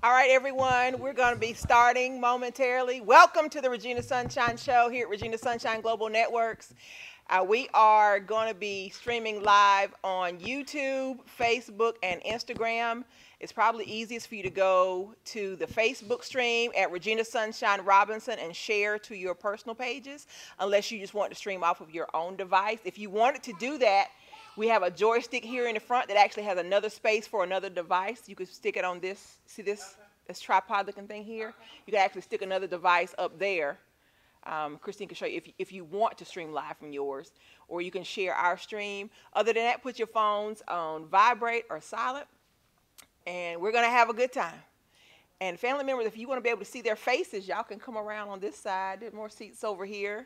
All right, everyone, we're going to be starting momentarily. Welcome to the Regina Sunshine Show here at Regina Sunshine Global Networks. We are going to be streaming live on YouTube, Facebook, and Instagram. It's probably easiest for you to go to the Facebook stream at Regina Sunshine Robinson and share to your personal pages, unless you just want to stream off of your own device. If you wanted to do that, we have a joystick here in the front that actually has another space for another device. You could stick it on this, see this tripod looking thing here? You can actually stick another device up there. Christine can show you if you want to stream live from yours, or you can share our stream. Other than that, put your phones on vibrate or silent, and we're going to have a good time. And family members, if you want to be able to see their faces, y'all can come around on this side. There's more seats over here.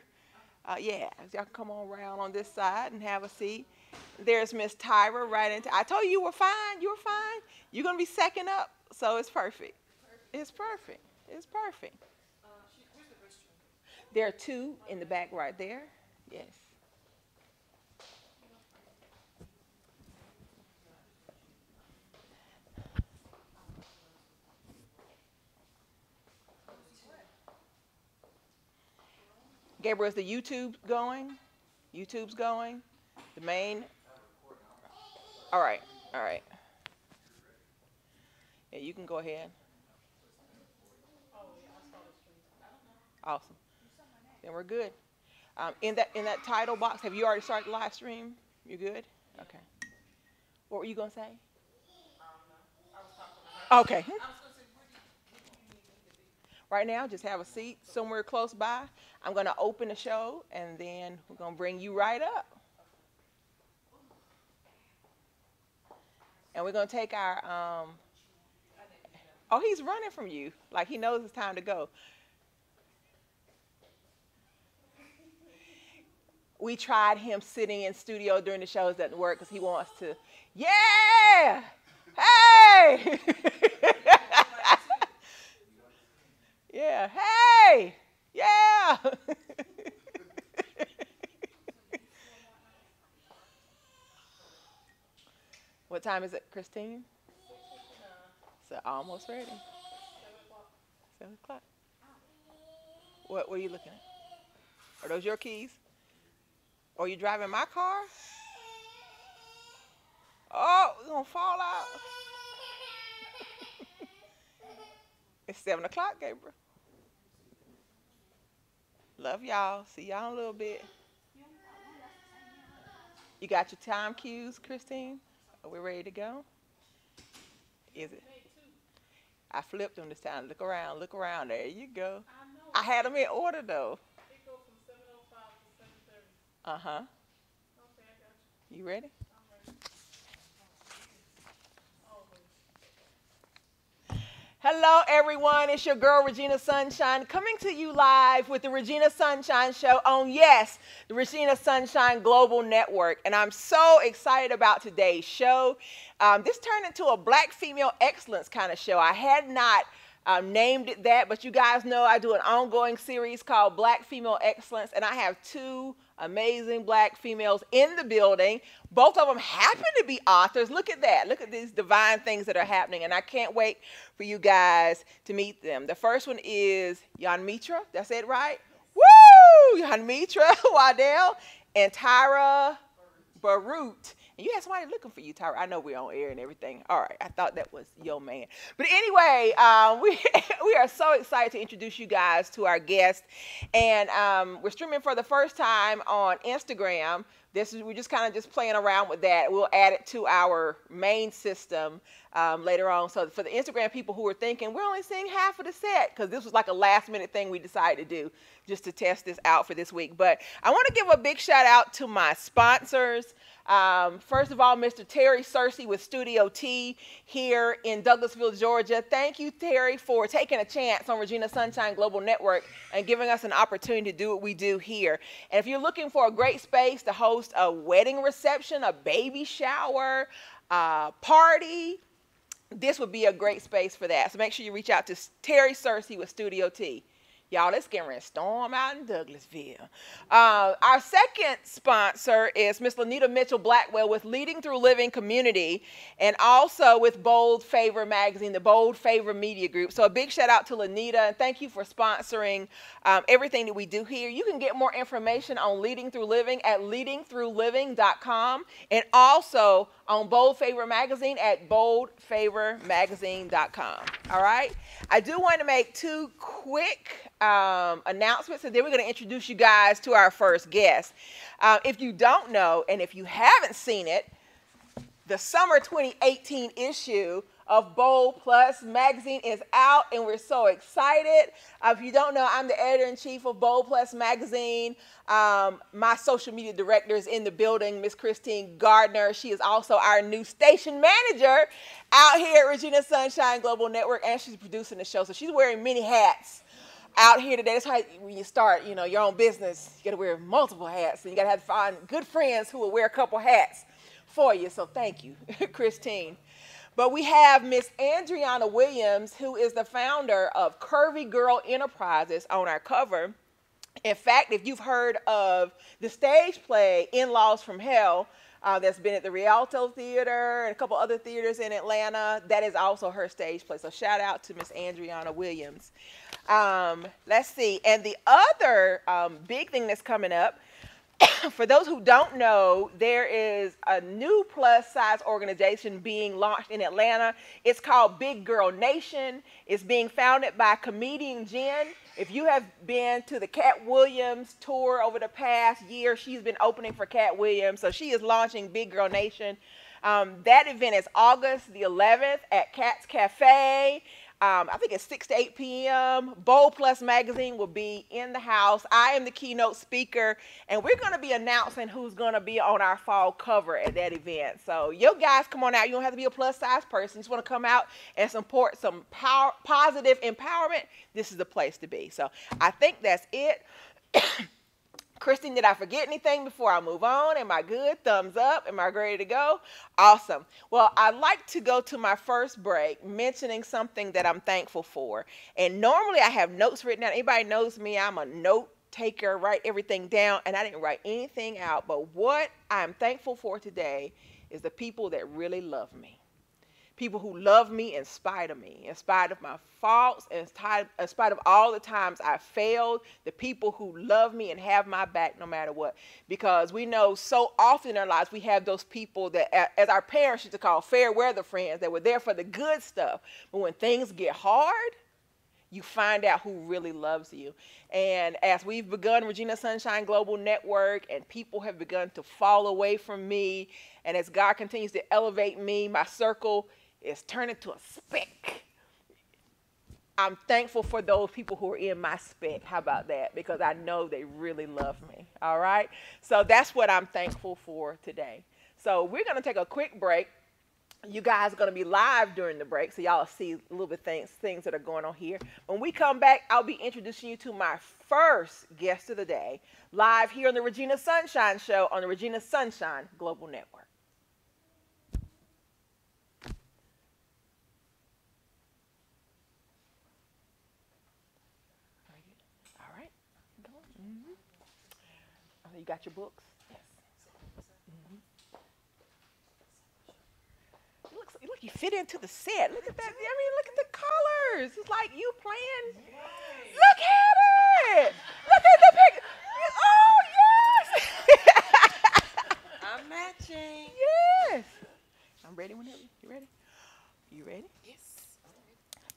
Yeah, y'all can come on around on this side and have a seat. There's Miss Tyra right into. I told you you were fine. You were fine. You're going to be second up, so it's perfect. It's perfect. It's perfect. There are two in the back right there. Yes. Gabriel, is the YouTube going? YouTube's going? The main? All right. All right. Yeah, you can go ahead. Awesome. Then we're good. In that title box, have you already started the live stream? You good? Okay. What were you gonna say? Okay. Right now, just have a seat somewhere close by. I'm gonna open the show, and then we're gonna bring you right up. And we're gonna take our. Oh, he's running from you, like he knows it's time to go. We tried him sitting in studio during the shows. Doesn't work because he wants to. Yeah! Hey! Yeah. Hey! Yeah! What time is it, Christine? So almost ready. 7 o'clock. What are you looking at? Are those your keys? Are you driving my car? Oh, we're going to fall out. It's 7 o'clock, Gabriel. Love y'all. See y'all in a little bit. You got your time cues, Christine? Are we ready to go? Is it? I flipped them this time. Look around, look around. There you go. I had them in order, though. Uh-huh. Okay, I got you. You ready? I'm ready. Hello, everyone. It's your girl, Regina Sunshine, coming to you live with the Regina Sunshine Show on, yes, the Regina Sunshine Global Network. And I'm so excited about today's show. This turned into a Black Female Excellence kind of show. I had not named it that, but you guys know I do an ongoing series called Black Female Excellence, and I have two amazing Black females in the building. Both of them happen to be authors. Look at that. Look at these divine things that are happening, and I can't wait for you guys to meet them. The first one is Yanmitra. That's it, right? Woo! Yanmitra Waddell and Tyra Barut. And you had somebody looking for you, Tyra. I know we're on air and everything. All right, I thought that was your man. But anyway, we are so excited to introduce you guys to our guest. And we're streaming for the first time on Instagram. We're just kind of just playing around with that. We'll add it to our main system later on. So for the Instagram people who are thinking, we're only seeing half of the set, because this was like a last minute thing we decided to do just to test this out for this week. But I want to give a big shout out to my sponsors. First of all, Mr. Terry Searcy with Studio T here in Douglasville, Georgia. Thank you, Terry, for taking a chance on Regina Sunshine Global Network and giving us an opportunity to do what we do here. And if you're looking for a great space to host a wedding reception, a baby shower, a party, this would be a great space for that. So make sure you reach out to Terry Searcy with Studio T. Y'all, it's getting ready to storm out in Douglasville. Our second sponsor is Miss Lanita Mitchell Blackwell with Leading Through Living Community, and also with Bold Favor Magazine, the Bold Favor Media Group. So a big shout out to Lanita, and thank you for sponsoring everything that we do here. You can get more information on Leading Through Living at leadingthroughliving.com, and also on Bold Favor Magazine at boldfavormagazine.com. All right? I do want to make two quick announcements, and then we're going to introduce you guys to our first guest. If you don't know, and if you haven't seen it, the summer 2018 issue of Bold Plus magazine is out, and we're so excited. If you don't know, I'm the editor-in-chief of Bold Plus magazine. My social media director is in the building, Miss Christine Gardner. She is also our new station manager out here at Regina Sunshine Global Network, and she's producing the show. So she's wearing many hats out here today. That's how when you start, your own business, you got to wear multiple hats, and you got to have to find good friends who will wear a couple hats for you. So thank you, Christine. But we have Miss Adriana Williams, who is the founder of Curvy Girl Enterprises, on our cover. In fact, if you've heard of the stage play In-Laws from Hell, that's been at the Rialto Theater and a couple other theaters in Atlanta, that is also her stage play. So shout out to Miss Adriana Williams. Let's see. And the other big thing that's coming up, for those who don't know, there is a new plus-size organization being launched in Atlanta. It's called Big Girl Nation. It's being founded by comedian Jen. If you have been to the Cat Williams tour over the past year, she's been opening for Cat Williams. So she is launching Big Girl Nation. That event is August the 11th at Cat's Cafe. I think it's 6 to 8 p.m. Bold Plus Magazine will be in the house. I am the keynote speaker, and we're going to be announcing who's going to be on our fall cover at that event. So you guys come on out. You don't have to be a plus-size person. You just want to come out and support some positive empowerment. This is the place to be. So I think that's it. Christine, did I forget anything before I move on? Am I good? Thumbs up. Am I ready to go? Awesome. Well, I'd like to go to my first break mentioning something that I'm thankful for. And normally I have notes written down. Anybody knows me, I'm a note taker, write everything down, and I didn't write anything out. But what I'm thankful for today is the people that really love me. People who love me in spite of my faults, in spite of all the times I failed, the people who love me and have my back no matter what. Because we know so often in our lives we have those people that, as our parents used to call fair weather friends, that were there for the good stuff. But when things get hard, you find out who really loves you. And as we've begun Regina Sunshine Global Network, and people have begun to fall away from me, and as God continues to elevate me, my circle is turning to a speck. I'm thankful for those people who are in my speck. How about that? Because I know they really love me. All right? So that's what I'm thankful for today. So we're going to take a quick break. You guys are going to be live during the break, so y'all see a little bit things that are going on here. When we come back, I'll be introducing you to my first guest of the day, live here on the Regina Sunshine Show on the Regina Sunshine Global Network. You got your books? Yes. Mm-hmm. Look, you fit into the set. Look at that. I mean, look at the colors. It's like you playing. Yes. Look at it. Look at the picture. Oh, yes. I'm matching. Yes. I'm ready whenever. You ready? You ready? Yes.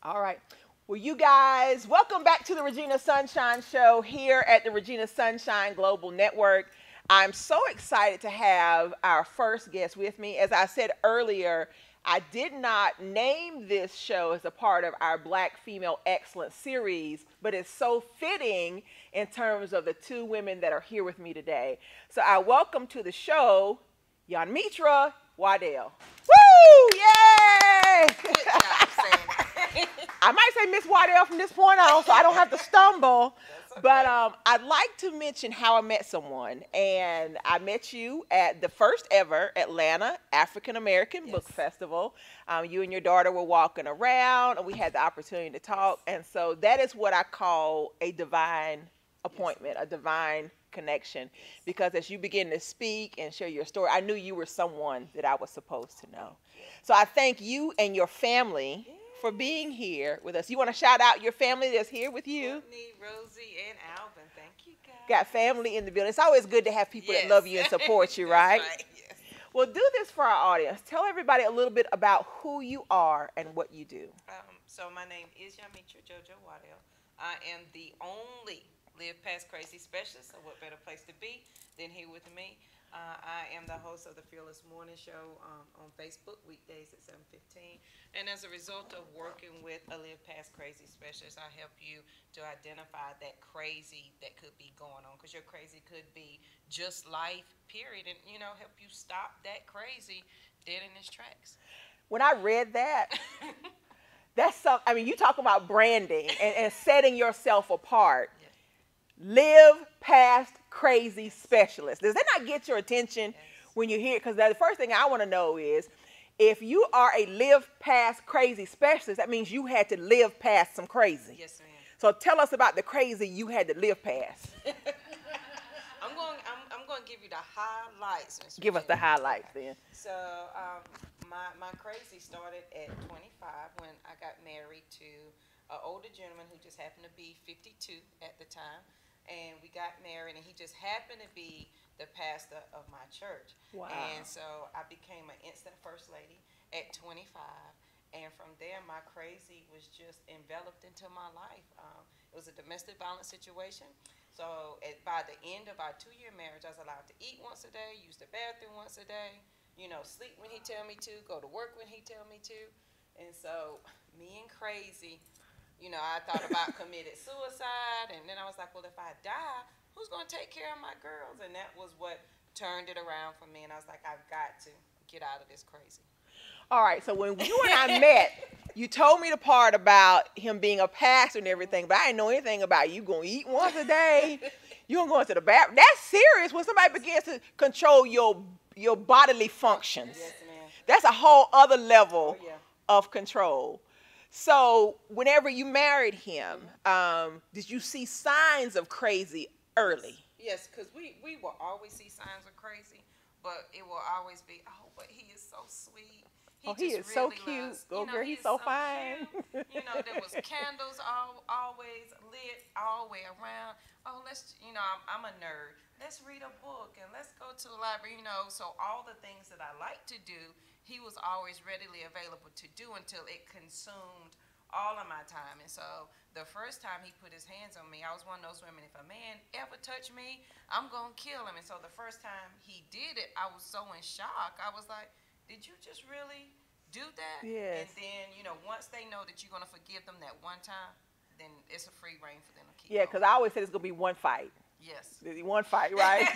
All right. Well, you guys, welcome back to the Regina Sunshine Show here at the Regina Sunshine Global Network. I'm so excited to have our first guest with me. As I said earlier, I did not name this show as a part of our Black Female Excellence series, but it's so fitting in terms of the two women that are here with me today. So I welcome to the show, Yanmitra Waddell. Woo! Yay! Good job saying it. I might say Miss Waddell from this point on, so I don't have to stumble. Okay. But I'd like to mention how I met someone. And I met you at the first ever Atlanta African American Book Festival. You and your daughter were walking around, and we had the opportunity to talk. Yes. And so that is what I call a divine appointment, a divine connection. Because as you begin to speak and share your story, I knew you were someone that I was supposed to know. So I thank you and your family for being here with us. You want to shout out your family that's here with you? Courtney, Rosie, and Alvin. Thank you, guys. Got family in the building. It's always good to have people that love you and support you, right? That's right. Yes. Well, do this for our audience. Tell everybody a little bit about who you are and what you do. So my name is Yamitra JoJo Waddell. I am the only Live Past Crazy specialist, so what better place to be than here with me? I am the host of the Fearless Morning Show on Facebook, weekdays at 7:15. And as a result of working with a Live Past Crazy specialist, I help you to identify that crazy that could be going on. Because your crazy could be just life, period. And, help you stop that crazy dead in its tracks. When I read that, that's something, you talk about branding and setting yourself apart. Yes. Live Past Crazy Specialist. Does that not get your attention when you hear it? Because the first thing I want to know is, if you are a Live Past Crazy Specialist, that means you had to live past some crazy. Yes, ma'am. So tell us about the crazy you had to live past. I'm going to give you the highlights, Ms. Give us the highlights then. So my crazy started at 25 when I got married to an older gentleman who just happened to be 52 at the time. And we got married, and he just happened to be the pastor of my church. Wow. And so I became an instant first lady at 25. And from there, my crazy was just enveloped into my life. It was a domestic violence situation. So by the end of our 2-year marriage, I was allowed to eat once a day, use the bathroom once a day, sleep when he tell me to, go to work when he tell me to. And so me and crazy, I thought about committed suicide, and then I was like, well, if I die, who's going to take care of my girls? And that was what turned it around for me, and I was like, I've got to get out of this crazy. All right, so when you and I met, you told me the part about him being a pastor and everything, but I didn't know anything about you going to eat once a day, you going to go into the bathroom. That's serious when somebody begins to control your bodily functions. Yes, ma'am. That's a whole other level Oh, yeah. of control. So whenever you married him, did you see signs of crazy early? Yes, because we will always see signs of crazy, but it will always be, oh, but he is so sweet. He is so cute. Go girl, he's so fine. There was candles always lit all the way around. Oh, I'm a nerd. Let's read a book and let's go to the library, So all the things that I like to do, he was always readily available to do until it consumed all of my time. And so the first time he put his hands on me, I was one of those women, if a man ever touched me, I'm going to kill him. And so the first time he did it, I was so in shock. I was like, did you just really do that? Yes. And then, once they know that you're going to forgive them that one time, then it's a free reign for them to keep Yeah, because I always said it's going to be one fight. Yes. One fight, right?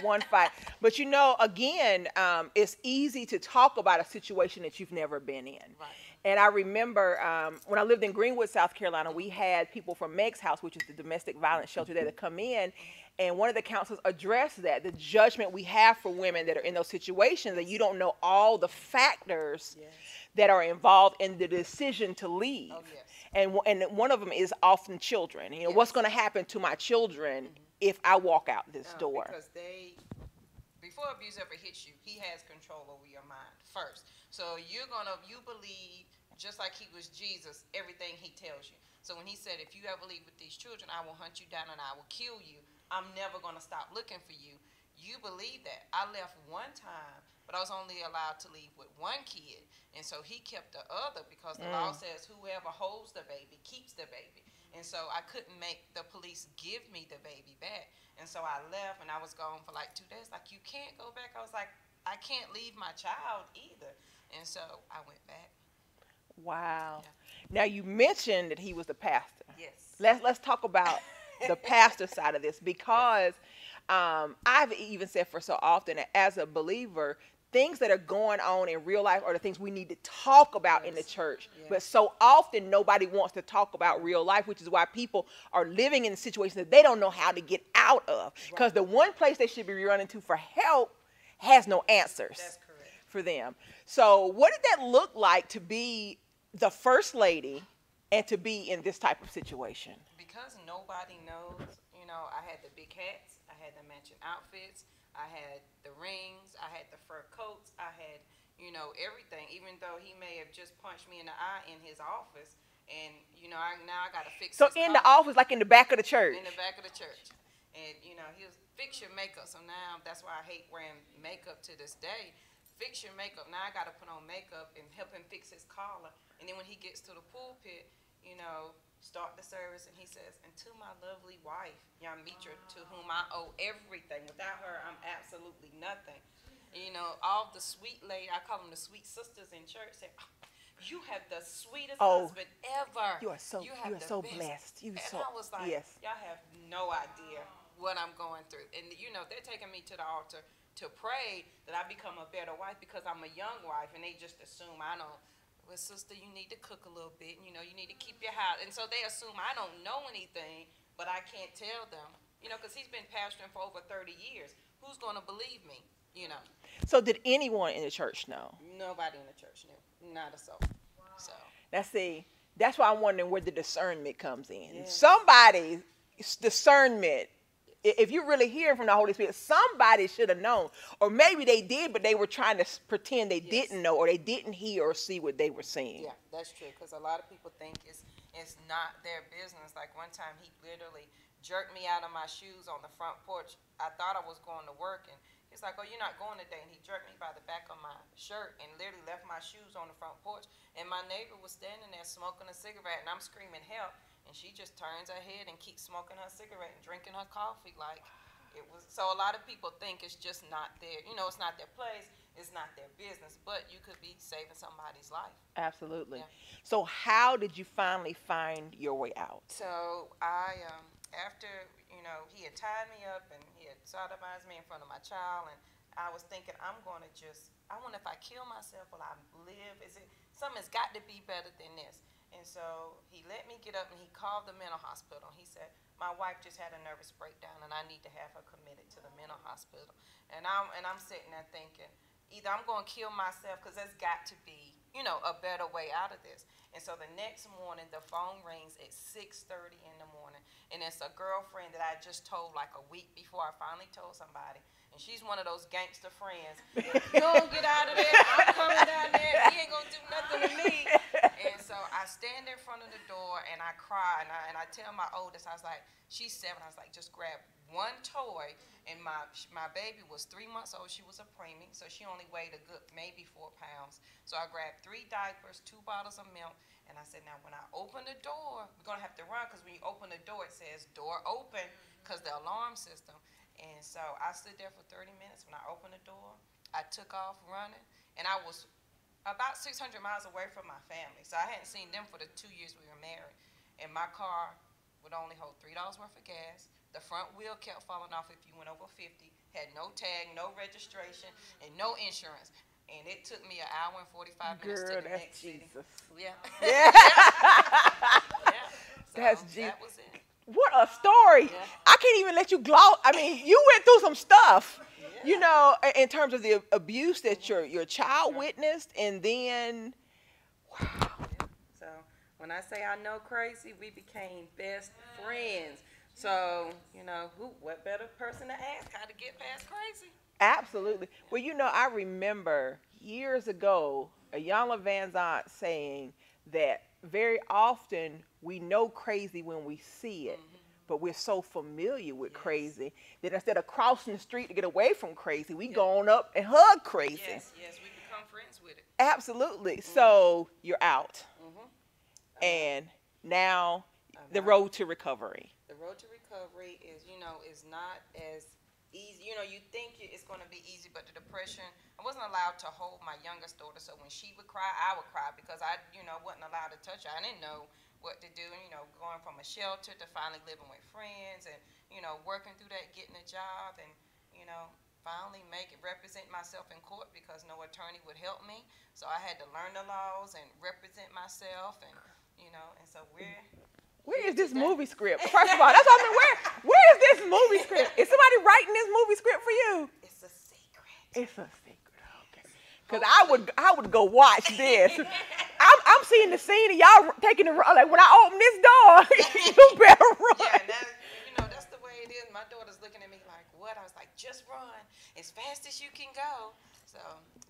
One fight. But again, it's easy to talk about a situation that you've never been in. Right. And I remember when I lived in Greenwood, South Carolina, we had people from Meg's House, which is the domestic violence shelter there, to come in. And one of the counselors addressed that, the judgment we have for women that are in those situations, that you don't know all the factors that are involved in the decision to leave. Oh, yes. And one of them is often children. What's going to happen to my children if I walk out this door? Because before abuse ever hits you, he has control over your mind first. So you believe, just like he was Jesus, everything he tells you. So when he said, if you ever leave with these children, I will hunt you down and I will kill you. I'm never going to stop looking for you. You believe that. I left one time, but I was only allowed to leave with one kid. And so he kept the other because the law says whoever holds the baby keeps the baby. And so I couldn't make the police give me the baby back. And so I left, and I was gone for like 2 days. Like, you can't go back. I was like, I can't leave my child either. And so I went back. Wow. Yeah. Now, you mentioned that he was the pastor. Yes. Let's talk about the pastor side of this, because I've even said for so often that as a believer, things that are going on in real life are the things we need to talk about in the Yes. church. Yes. But so often nobody wants to talk about real life, which is why people are living in situations that they don't know how to get out of. Because Right. the one place they should be running to for help has no answers That's correct. for them. So what did that look like to be the first lady and to be in this type of situation? Because nobody knows, you know, I had the big hats, I had the matching outfits, I had the rings, I had the fur coats, I had, you know, everything. Even though he may have just punched me in the eye in his office, and you know, now I got to fix So his in the car office, like in the back of the church. in the back of the church, and you know, he was fix your makeup. So now that's why I hate wearing makeup to this day. Fix your makeup. Now I got to put on makeup and help him fix his collar. And then when he gets to the pulpit, you know, start the service, and he says, "And to my lovely wife, Yamitra, to whom I owe everything. Without her, I'm absolutely nothing." And, you know, all the sweet lady, I call them the sweet sisters in church, say, "Oh, you have the sweetest Oh, husband ever. You are so have the so best." blessed. You And so I was like, yes. y'all have no idea what I'm going through. And, you know, they're taking me to the altar to pray that I become a better wife because I'm a young wife, and they just assume I don't. Well, sister, you need to cook a little bit. And, you know, you need to keep your house. And so they assume I don't know anything, but I can't tell them. You know, because he's been pastoring for over 30 years. Who's going to believe me? You know. So did anyone in the church know? Nobody in the church knew. Not a soul. So. Now see, that's why I'm wondering where the discernment comes in. Yes. Somebody's discernment, if you're really hearing from the Holy Spirit, somebody should have known. Or maybe they did, but they were trying to pretend they Yes. didn't know, or they didn't hear or see what they were seeing. Yeah, that's true. Because a lot of people think it's not their business. Like one time, he literally jerked me out of my shoes on the front porch. I thought I was going to work, and he's like, "Oh, you're not going today." And he jerked me by the back of my shirt and literally left my shoes on the front porch. And my neighbor was standing there smoking a cigarette, and I'm screaming help. And she just turns her head and keeps smoking her cigarette and drinking her coffee like it was. So a lot of people think it's just not their, you know, it's not their place, it's not their business, but you could be saving somebody's life. Absolutely. Yeah. So how did you finally find your way out? So I, after, you know, he had tied me up and he had sodomized me in front of my child, and I was thinking, I wonder if I kill myself, will I live? Something's got to be better than this. And so he let me get up and he called the mental hospital. He said, "My wife just had a nervous breakdown and I need to have her committed to the mental hospital." And I'm sitting there thinking, either I'm going to kill myself because there's got to be, you know, a better way out of this. And so the next morning, the phone rings at 6:30 in the morning. And it's a girlfriend that I just told like a week before I finally told somebody. And she's one of those gangster friends. If you don't get out of there, I'm coming down there. He ain't going to do nothing to me. And so I stand in front of the door and I cry. And I tell my oldest, I was like, she's 7. I was like, just grab one toy. And my baby was 3 months old. She was a preemie, so she only weighed a good maybe 4 pounds. So I grabbed 3 diapers, 2 bottles of milk, and I said, now when I open the door, we're going to have to run because when you open the door, it says door open because the alarm system. And so I stood there for 30 minutes. When I opened the door, I took off running, and I was about 600 miles away from my family. So I hadn't seen them for the 2 years we were married. And my car would only hold $3 worth of gas. The front wheel kept falling off if you went over 50. Had no tag, no registration, and no insurance. And it took me an hour and 45 minutes to the next city. Yeah. Yeah. Yeah. So That's Jesus. that was it. What a story. Yeah. I can't even let you gloss. I mean, you went through some stuff, Yeah. you know, in terms of the abuse that your child witnessed, and then, wow. Yeah. So when I say I know crazy, we became best friends. So, you know, what better person to ask how to get past crazy? Absolutely. Well, you know, I remember years ago, Ayanna Van Zant saying that very often we know crazy when we see it, but we're so familiar with Yes. crazy that instead of crossing the street to get away from crazy, we go on up and hug crazy. Yes, we become friends with it. Absolutely. So you're out. Mm-hmm. And now I'm the out. road to recovery. The road to recovery is, you know, is not as easy. You know, you think it's going to be easy, but the depression, I wasn't allowed to hold my youngest daughter. So when she would cry, I would cry because I, you know, wasn't allowed to touch her. I didn't know what to do, you know, going from a shelter to finally living with friends and, you know, working through that, getting a job. And, you know, finally make it represent myself in court because no attorney would help me. So I had to learn the laws and represent myself, and and so we're Where here is this today. movie script? First of all, that's what I mean. Where is this movie script? Is somebody writing this movie script for you? It's a secret. It's a secret. Okay. Because Hopefully. I would go watch this. I'm seeing the scene of y'all taking the like when I open this door, you better run. Yeah, that's the way it is. My daughter's looking at me like, what? I was like, just run as fast as you can go. So,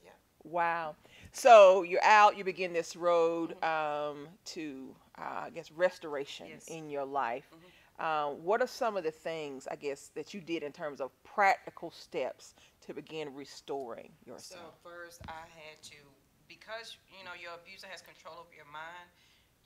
yeah. Wow. So you're out. You begin this road to, I guess, restoration Yes. in your life. Mm-hmm. What are some of the things, I guess, that you did in terms of practical steps to begin restoring So yourself? first, I had to, because your abuser has control over your mind.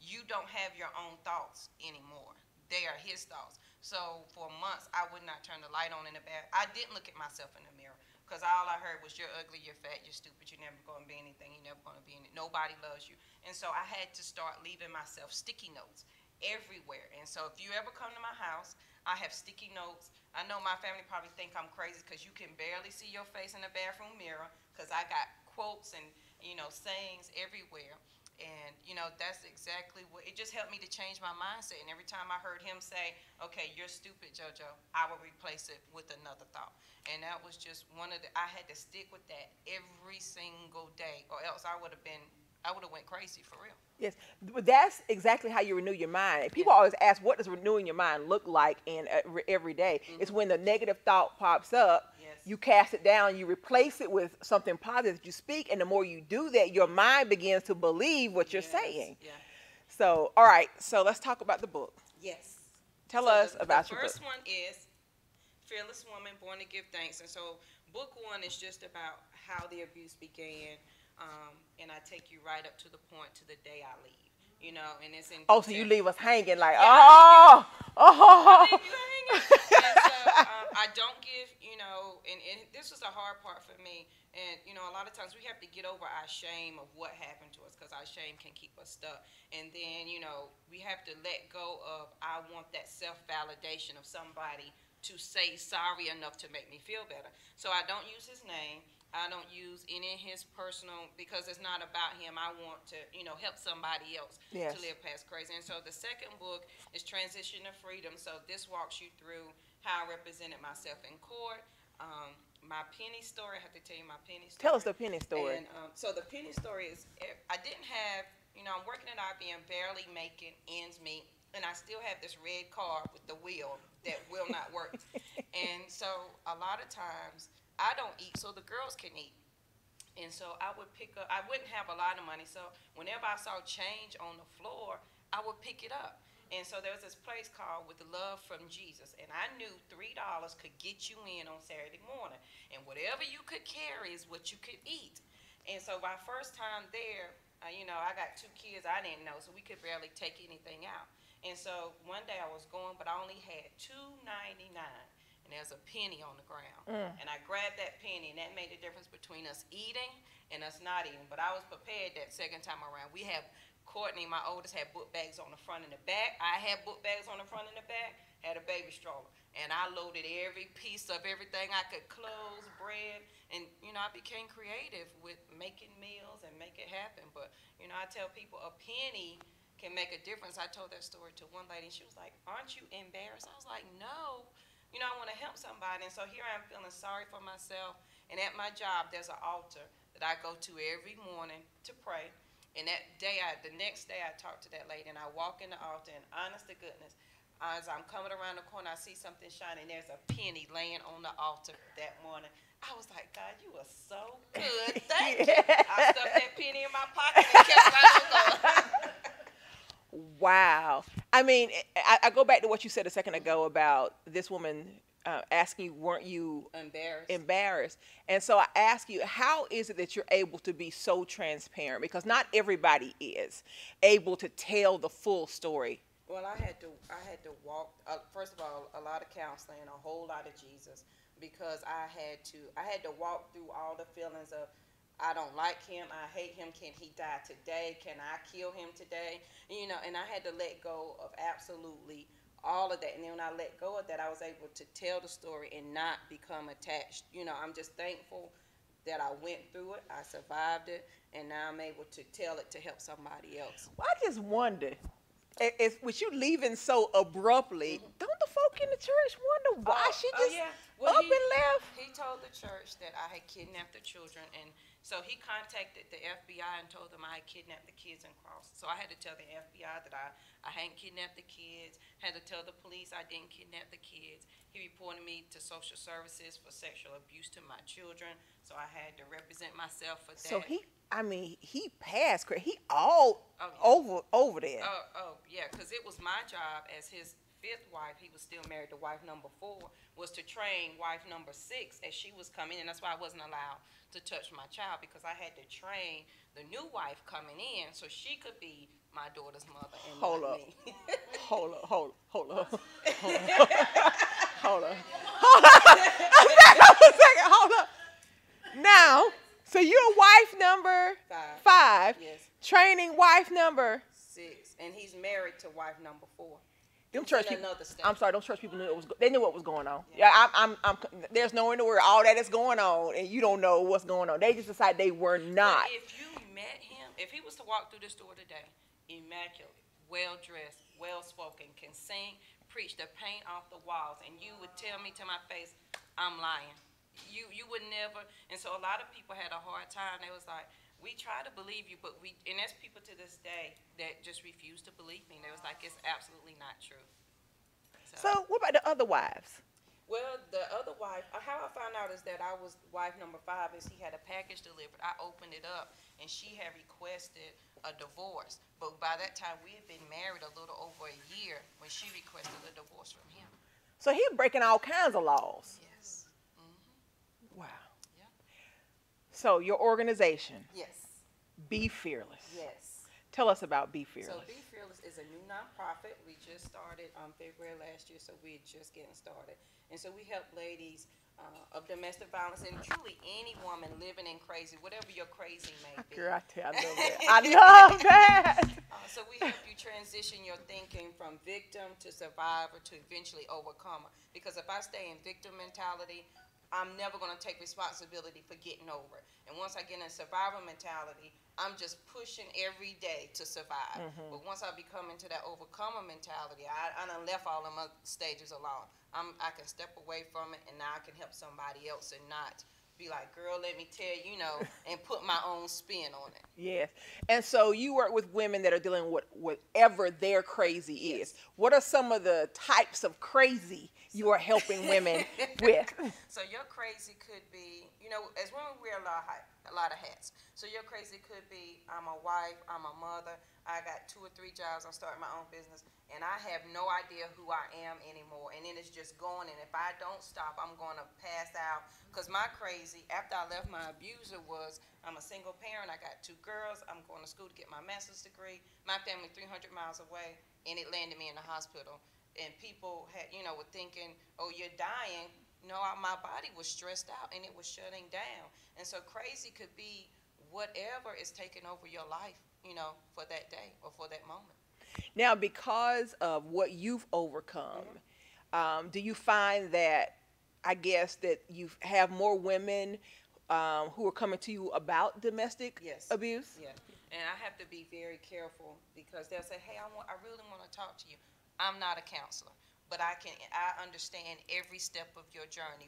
You don't have your own thoughts anymore. They are his thoughts. So for months, I would not turn the light on in the bath. I didn't look at myself in the mirror because all I heard was, you're ugly, you're fat, you're stupid, you're never going to be anything, you're never going to be anything. Nobody loves you. And so I had to start leaving myself sticky notes everywhere. And so if you ever come to my house, I have sticky notes. I know my family probably think I'm crazy because you can barely see your face in the bathroom mirror because I got quotes and sayings everywhere. And that's exactly what it just helped me to change my mindset. And every time I heard him say, okay, you're stupid, JoJo, I would replace it with another thought. And that was just one of the, I had to stick with that every single day, or else I would have went crazy for real. Yes, but that's exactly how you renew your mind. People Yeah. always ask, what does renewing your mind look like in every day? It's when the negative thought pops up, Yes. you cast it down, you replace it with something positive that you speak, and the more you do that, your mind begins to believe what you're Yes. saying. Yeah. So, all right, so let's talk about the book. Yes. Tell So us the about your book. first one is Fearless Woman, Born to Give Thanks. And so book one is just about how the abuse began. And I take you right up to the point to the day I leave. And it's in Oh, so detail. you leave us hanging like, Yeah, oh, oh. I leave you hanging. And so I don't give, and this was a hard part for me. And, a lot of times we have to get over our shame of what happened to us because our shame can keep us stuck. And then, we have to let go of, I want that self-validation of somebody to say sorry enough to make me feel better. So I don't use his name. I don't use any of his personal, because it's not about him. I want to, help somebody else Yes. to live past crazy. And so the second book is Transition to Freedom. So this walks you through how I represented myself in court. My penny story, I have to tell you my penny story. Tell us the penny story. And so the penny story is, I didn't have, I'm working at IBM, barely making ends meet, and I still have this red car with the wheel that will not work. And so a lot of times I don't eat so the girls can eat. And so I would pick up, I wouldn't have a lot of money. So whenever I saw change on the floor, I would pick it up. And so there was this place called With Love from Jesus. And I knew $3 could get you in on Saturday morning. And whatever you could carry is what you could eat. And so my first time there, I got 2 kids I didn't know, so we could barely take anything out. And so one day I was going, but I only had $2.99. And there's a penny on the ground. And I grabbed that penny, and that made the difference between us eating and us not eating. But I was prepared that second time around. We have Courtney, my oldest, had book bags on the front and the back. I had book bags on the front and the back, had a baby stroller. And I loaded every piece of everything I could, clothes, bread. And, I became creative with making meals and make it happen. But, I tell people a penny can make a difference. I told that story to one lady, and she was like, aren't you embarrassed? I was like, no. I want to help somebody. And so here I am feeling sorry for myself. And at my job, there's an altar that I go to every morning to pray. And that day, the next day, I talked to that lady, and I walk in the altar, and honest to goodness, as I'm coming around the corner, I see something shining. There's a penny laying on the altar that morning. I was like, God, you are so good. Thank you. I stuffed that penny in my pocket and kept right on going. Wow. I mean, I go back to what you said a second ago about this woman asking you, weren't you embarrassed? And so I ask you, how is it that you're able to be so transparent? Because not everybody is able to tell the full story. Well, I had to walk. First of all, a lot of counseling, a whole lot of Jesus, because I had to walk through all the feelings of, I don't like him, I hate him, can he die today, can I kill him today, and I had to let go of absolutely all of that. And then when I let go of that, I was able to tell the story and not become attached. I'm just thankful that I went through it, I survived it, and now I'm able to tell it to help somebody else. Well, I just wonder, with you leaving so abruptly, don't the folk in the church wonder why she just yeah. up and left? He told the church that I had kidnapped the children, and so he contacted the FBI and told them I had kidnapped the kids and crossed. So I had to tell the FBI that I hadn't kidnapped the kids, had to tell the police I didn't kidnap the kids. He reported me to social services for sexual abuse to my children, so I had to represent myself for that. So he passed. He all over there. Yeah, because it was my job as his fifth wife. He was still married to wife number 4, was to train wife number 6 as she was coming in. That's why I wasn't allowed to touch my child, because I had to train the new wife coming in so she could be my daughter's mother and hold not up. me. Hold up. Hold up. Hold up. Hold up. Now, so you're wife number 5, Yes. training wife number 6, and he's married to wife number 4. Them church people. Another state. I'm sorry, those church people they knew what was going on. Yeah, I'm there's no in the world all that is going on, and you don't know what's going on. They just decided they were not. But if you met him, if he was to walk through this door today, immaculate, well dressed, well spoken, can sing, preach the paint off the walls, and you would tell me to my face, I'm lying. You would never. And so a lot of people had a hard time. They was like, we try to believe you, but and there's people to this day that just refuse to believe me. They was like, it's absolutely not true. So what about the other wives? Well, the other wife, how I found out is that I was wife number 5 is he had a package delivered. I opened it up, and she had requested a divorce. But by that time, we had been married a little over a year when she requested a divorce from him. So he breaking all kinds of laws. Yes. Mm-hmm. Wow. Yeah. So your organization, Yes. Be Fearless. Yes. Tell us about Be Fearless. So Be Fearless is a new nonprofit. We just started February last year, so we're just getting started. And so we help ladies of domestic violence and truly any woman living in crazy, whatever your crazy may be. Girl, I love that. I love that. So we help you transition your thinking from victim to survivor to eventually overcomer. Because if I stay in victim mentality, I'm never going to take responsibility for getting over it. And once I get in survivor mentality, I'm just pushing every day to survive. Mm-hmm. But once I become into that overcomer mentality, I done left all them other stages alone. I can step away from it, and now I can help somebody else and not be like, girl, let me tell you, and put my own spin on it. Yes. And so you work with women that are dealing with whatever their crazy is. Yes. What are some of the types of crazy you are helping women with? So your crazy could be, as women we wear a lot of hats. So your crazy could be, I'm a wife, I'm a mother, I got 2 or 3 jobs, I'm starting my own business, and I have no idea who I am anymore. And then it's just going, and if I don't stop, I'm going to pass out. Because my crazy, after I left my abuser, was I'm a single parent, I got 2 girls, I'm going to school to get my master's degree, my family 300 miles away, and it landed me in the hospital. And people were thinking, oh, you're dying. No, my body was stressed out, and it was shutting down. And so crazy could be whatever is taking over your life, for that day or for that moment. Now, because of what you've overcome, do you find that, I guess, that you have more women who are coming to you about domestic abuse? Yeah. And I have to be very careful, because they'll say, hey, I really want to talk to you. I'm not a counselor, but I understand every step of your journey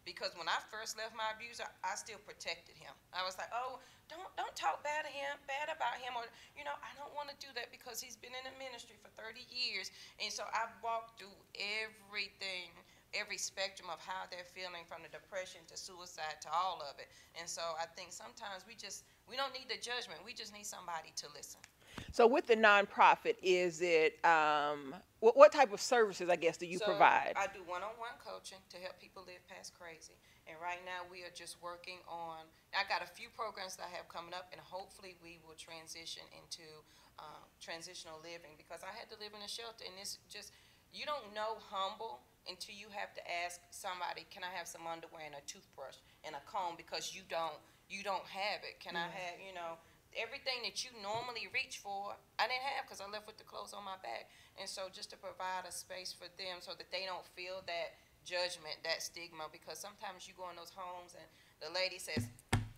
because when I first left my abuser, I still protected him. I was like, oh, don't talk bad about him, or I don't want to do that because he's been in the ministry for 30 years. And so I walked through everything, every spectrum of how they're feeling, from the depression to suicide to all of it. And so I think sometimes we don't need the judgment. We just need somebody to listen. So with the nonprofit, is it, what type of services, I guess, do you provide? I do one-on-one coaching to help people live past crazy. And right now we are just working on, I got a few programs that I have coming up, and hopefully we will transition into transitional living, because I had to live in a shelter, and it's just, you don't know humble until you have to ask somebody, can I have some underwear and a toothbrush and a comb, because you don't have it. Can I have, everything that you normally reach for, I didn't have because I left with the clothes on my back. And so just to provide a space for them so that they don't feel that judgment, that stigma, because sometimes you go in those homes and the lady says,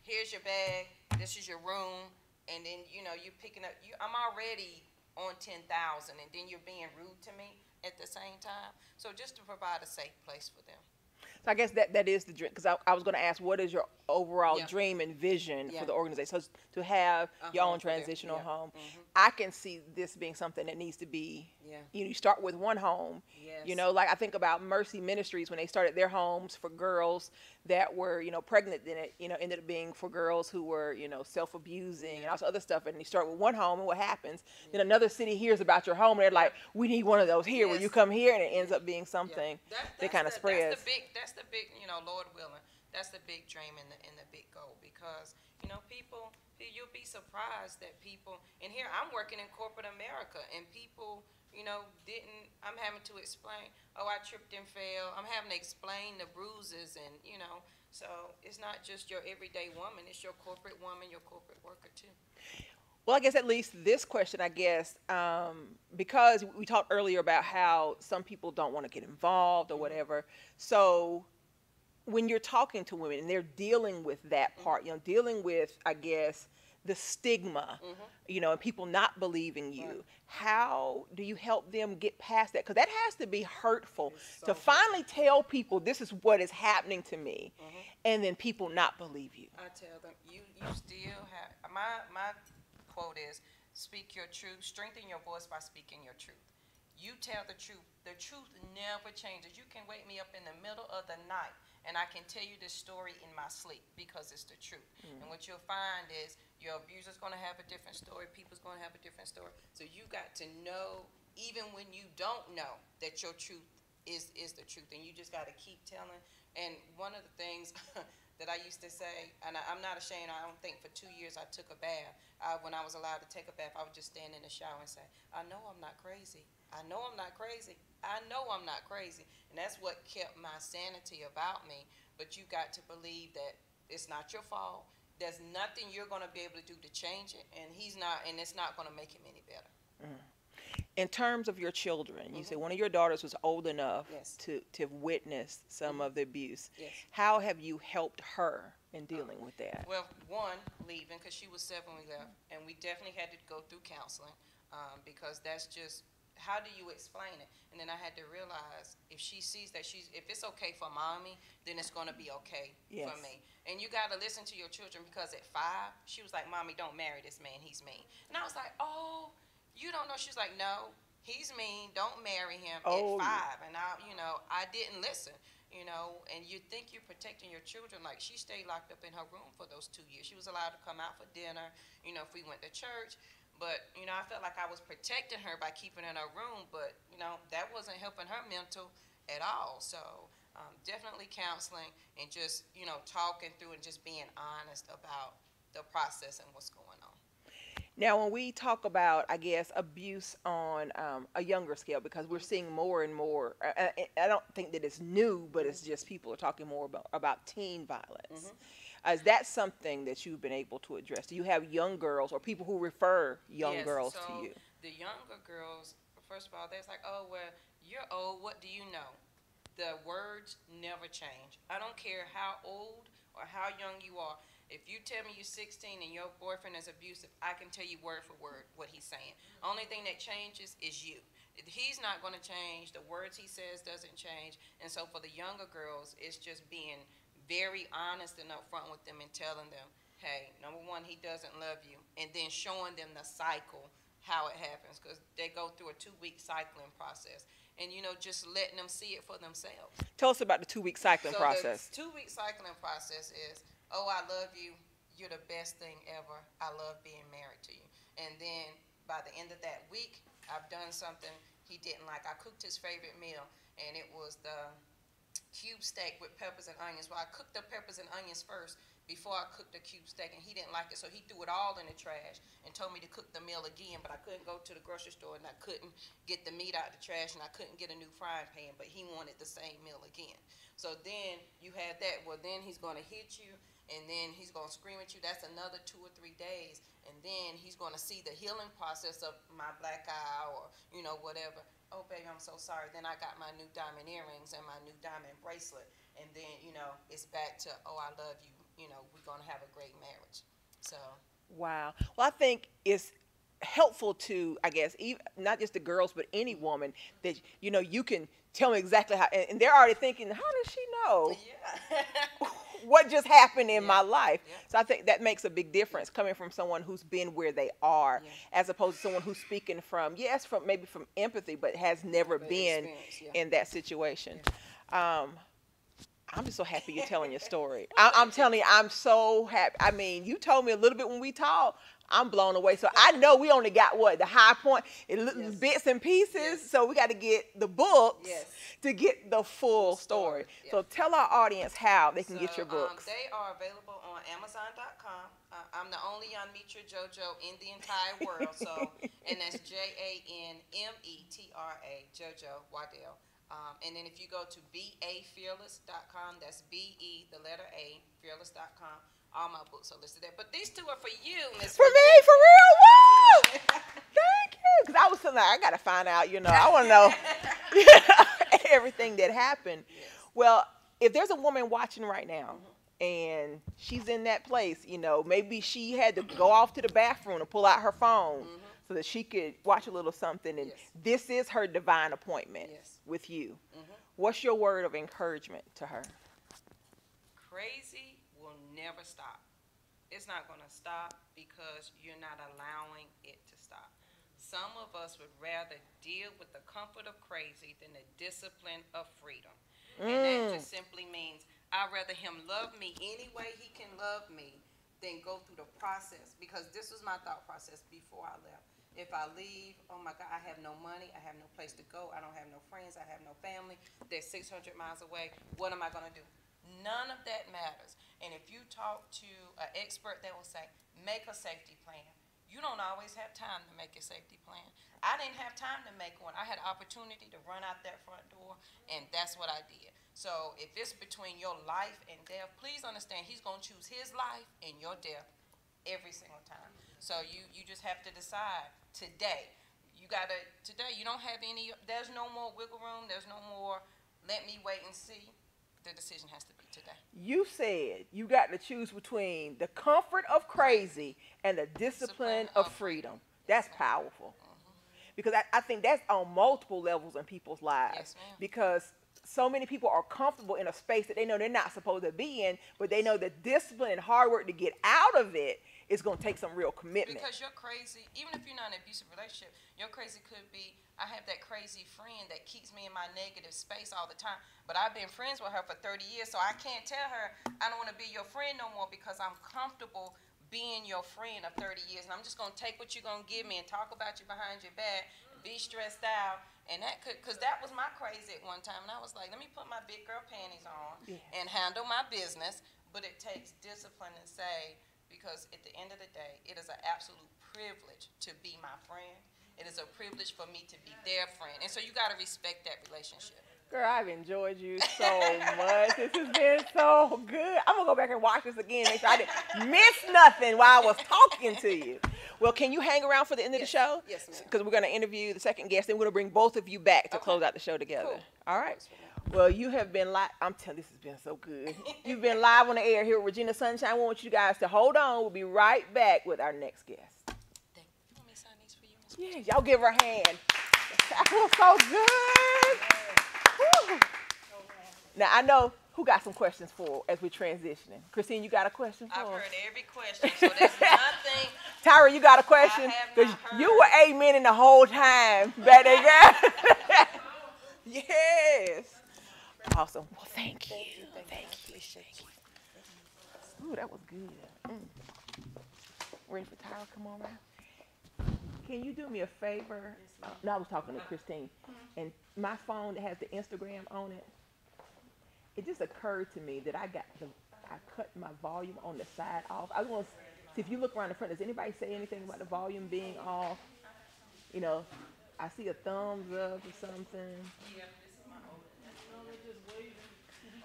here's your bag, this is your room, and then, you're picking up, I'm already on 10,000, and then you're being rude to me at the same time. So just to provide a safe place for them. So I guess that is the dream, because I was going to ask, what is your overall Yeah. dream and vision Yeah. for the organization? So it's to have your home own for their- transitional yeah. home. Mhm. I can see this being something that needs to be, Yeah. you start with one home. Yes. Like I think about Mercy Ministries when they started their homes for girls that were, pregnant, then it, ended up being for girls who were, self-abusing and Yeah. also other stuff. And you start with one home, and what happens? Yeah. Then another city hears about your home, and they're like, we need one of those here. Will you Yes. come here? And it ends up being something Yeah. that kind of spreads. That's the big, Lord willing, that's the big dream and the big goal, because people, you'll be surprised that people. And here I'm working in corporate America, and people, didn't. I'm having to explain. Oh, I tripped and fell. I'm having to explain the bruises, and So it's not just your everyday woman; it's your corporate woman, your corporate worker too. Well, I guess at least this question, I guess, because we talked earlier about how some people don't want to get involved or whatever. So when you're talking to women and they're dealing with that part, dealing with, I guess, the stigma, and people not believing you, Right. how do you help them get past that? Because that has to be hurtful So to finally tell people this is what is happening to me, Mhm. and then people not believe you. I tell them, you still have my quote is, speak your truth, strengthen your voice by speaking your truth. You tell the truth. The truth never changes. You can wake me up in the middle of the night and I can tell you this story in my sleep because it's the truth. And what you'll find is your abuser's going to have a different story, people's going to have a different story. So you got to know, even when you don't know, that your truth is the truth, and you just got to keep telling. And one of the things that I used to say, and I'm not ashamed, I don't think for 2 years I took a bath. When I was allowed to take a bath, I would just stand in the shower and say, I know I'm not crazy. I know I'm not crazy. I know I'm not crazy. And that's what kept my sanity about me. But you got to believe that it's not your fault. There's nothing you're going to be able to do to change it. And he's not, and it's not going to make him any better. In terms of your children, you said one of your daughters was old enough Yes. to have witnessed some of the abuse. Yes. How have you helped her in dealing with that? Well, one, leaving, because she was 7 when we left. And we definitely had to go through counseling because that's just, how do you explain it? And then I had to realize, if she sees that if it's okay for mommy, then it's going to be okay for me. And you got to listen to your children, because at 5, she was like, Mommy, don't marry this man. He's mean. And I was like, oh, you don't know. She was like, no, he's mean. Don't marry him at 5. And I didn't listen. And you think you're protecting your children. Like, she stayed locked up in her room for those 2 years. She was allowed to come out for dinner, if we went to church. But, I felt like I was protecting her by keeping her in her room. But, that wasn't helping her mental at all. So definitely counseling and just, talking through and just being honest about the process and what's going on. Now, when we talk about, I guess, abuse on a younger scale, because we're seeing more and more, I don't think that it's new, but it's just people are talking more about teen violence. Is that something that you've been able to address? Do you have young girls or people who refer young girls to you? The younger girls, first of all, they're like, oh, well, you're old, what do you know? The words never change. I don't care how old or how young you are. If you tell me you're 16 and your boyfriend is abusive, I can tell you word for word what he's saying. Only thing that changes is you. He's not going to change. The words he says doesn't change. And so for the younger girls, it's just being very honest and upfront with them and telling them, hey, number one, he doesn't love you. And then showing them the cycle, how it happens, because they go through a 2-week cycling process. And, just letting them see it for themselves. Tell us about the 2-week cycling process. The 2-week cycling process is, oh, I love you. You're the best thing ever. I love being married to you. And then by the end of that week, I've done something he didn't like. I cooked his favorite meal, and it was the cube steak with peppers and onions. Well, I cooked the peppers and onions first before I cooked the cube steak, and he didn't like it, so he threw it all in the trash and told me to cook the meal again. But I couldn't go to the grocery store, and I couldn't get the meat out of the trash, and I couldn't get a new frying pan, but he wanted the same meal again. So then you had that. Well, then he's going to hit you, and then he's going to scream at you. That's another 2 or 3 days, and then he's going to see the healing process of my black eye or whatever. Oh baby, I'm so sorry. Then I got my new diamond earrings and my new diamond bracelet, and then it's back to, oh, I love you. We're going to have a great marriage. So Wow. Well, I think it's helpful to, I guess, even, not just the girls, but any woman that, you can tell me exactly how, and they're already thinking, how does she know yeah. what just happened in Yeah. my life? Yeah. So I think that makes a big difference coming from someone who's been where they are, Yeah. as opposed to someone who's speaking from, yes, from maybe from empathy, but has never been in that situation. I'm just so happy you're telling your story. I'm telling you, I'm so happy. I mean, you told me a little bit when we talked. I'm blown away. So I know we only got the high point, Yes. bits and pieces. Yes. So we got to get the books Yes. to get the full story. Yeah. So tell our audience how they can get your books. They are available on Amazon.com. I'm the only Janmitra JoJo in the entire world. So, and that's JANMETRA JoJo Waddell. And then if you go to BAFearless.com, that's BE, the letter A, fearless.com, all my books are listed there. But these two are for you, Miss. For me, for real? Woo! Thank you. Because I was feeling like, I got to find out, I want to know everything that happened. Yes. Well, if there's a woman watching right now, and she's in that place, maybe she had to go off to the bathroom and pull out her phone so that she could watch a little something, and Yes. this is her divine appointment Yes. with you. What's your word of encouragement to her? Crazy will never stop. It's not going to stop because you're not allowing it to stop. Some of us would rather deal with the comfort of crazy than the discipline of freedom. And that just simply means I'd rather him love me any way he can love me than go through the process. Because this was my thought process before I left. If I leave, oh my God, I have no money, I have no place to go, I don't have no friends, I have no family, they're 600 miles away, what am I going to do? None of that matters. And if you talk to an expert, they will say, make a safety plan. You don't always have time to make a safety plan. I didn't have time to make one. I had opportunity to run out that front door, and that's what I did. So if it's between your life and death, please understand he's going to choose his life and your death every single time. So you just have to decide today. Today you don't have any, there's no more wiggle room, there's no more let me wait and see. The decision has to be today. You said you got to choose between the comfort of crazy and the discipline of freedom. That's powerful. Because I think that's on multiple levels in people's lives. Yes, ma'am. Because so many people are comfortable in a space that they know they're not supposed to be in, but they know the discipline and hard work to get out of it is going to take some real commitment. Because you're crazy, even if you're not in an abusive relationship, your crazy could be, I have that crazy friend that keeps me in my negative space all the time, but I've been friends with her for 30 years, so I can't tell her I don't want to be your friend no more because I'm comfortable being your friend of 30 years, and I'm just going to take what you're going to give me and talk about you behind your back, be stressed out, and that could, because that was my crazy at one time, and I was like, let me put my big girl panties on and handle my business, but it takes discipline and say, because at the end of the day, it is an absolute privilege to be my friend. It is a privilege for me to be their friend, and so you got to respect that relationship. Girl, I've enjoyed you so much. This has been so good. I'm going to go back and watch this again, make sure I didn't miss nothing while I was talking to you. Well, can you hang around for the end of the show? Yes, ma'am. Because we're going to interview the second guest, and we're going to bring both of you back to close out the show together. Cool. All right? Well, you have been live. I'm telling you, this has been so good. You've been live on the air here with Regina Sunshine. We want you guys to hold on. We'll be right back with our next guest. You want me to sign these for you, Ms. Yeah, y'all give her a hand. That was so good. Woo. Now, I know who got some questions for as we're transitioning. Christine, you got a question for I've us? heard every question, so there's nothing. Tyra, you got a question? I have Because not heard. you were amening the whole time back there, girl. Yes. Awesome. Well, thank you. Thank you. Ooh, that was good. Ready for Tyra? Come on, man. Can you do me a favor? No, I was talking to Christine, and my phone that has the Instagram on it, it just occurred to me that I cut my volume on the side off. I want to see if you look around the front. Does anybody say anything about the volume being off? You know, I see a thumbs up or something. Yeah, this is my old. Just waving.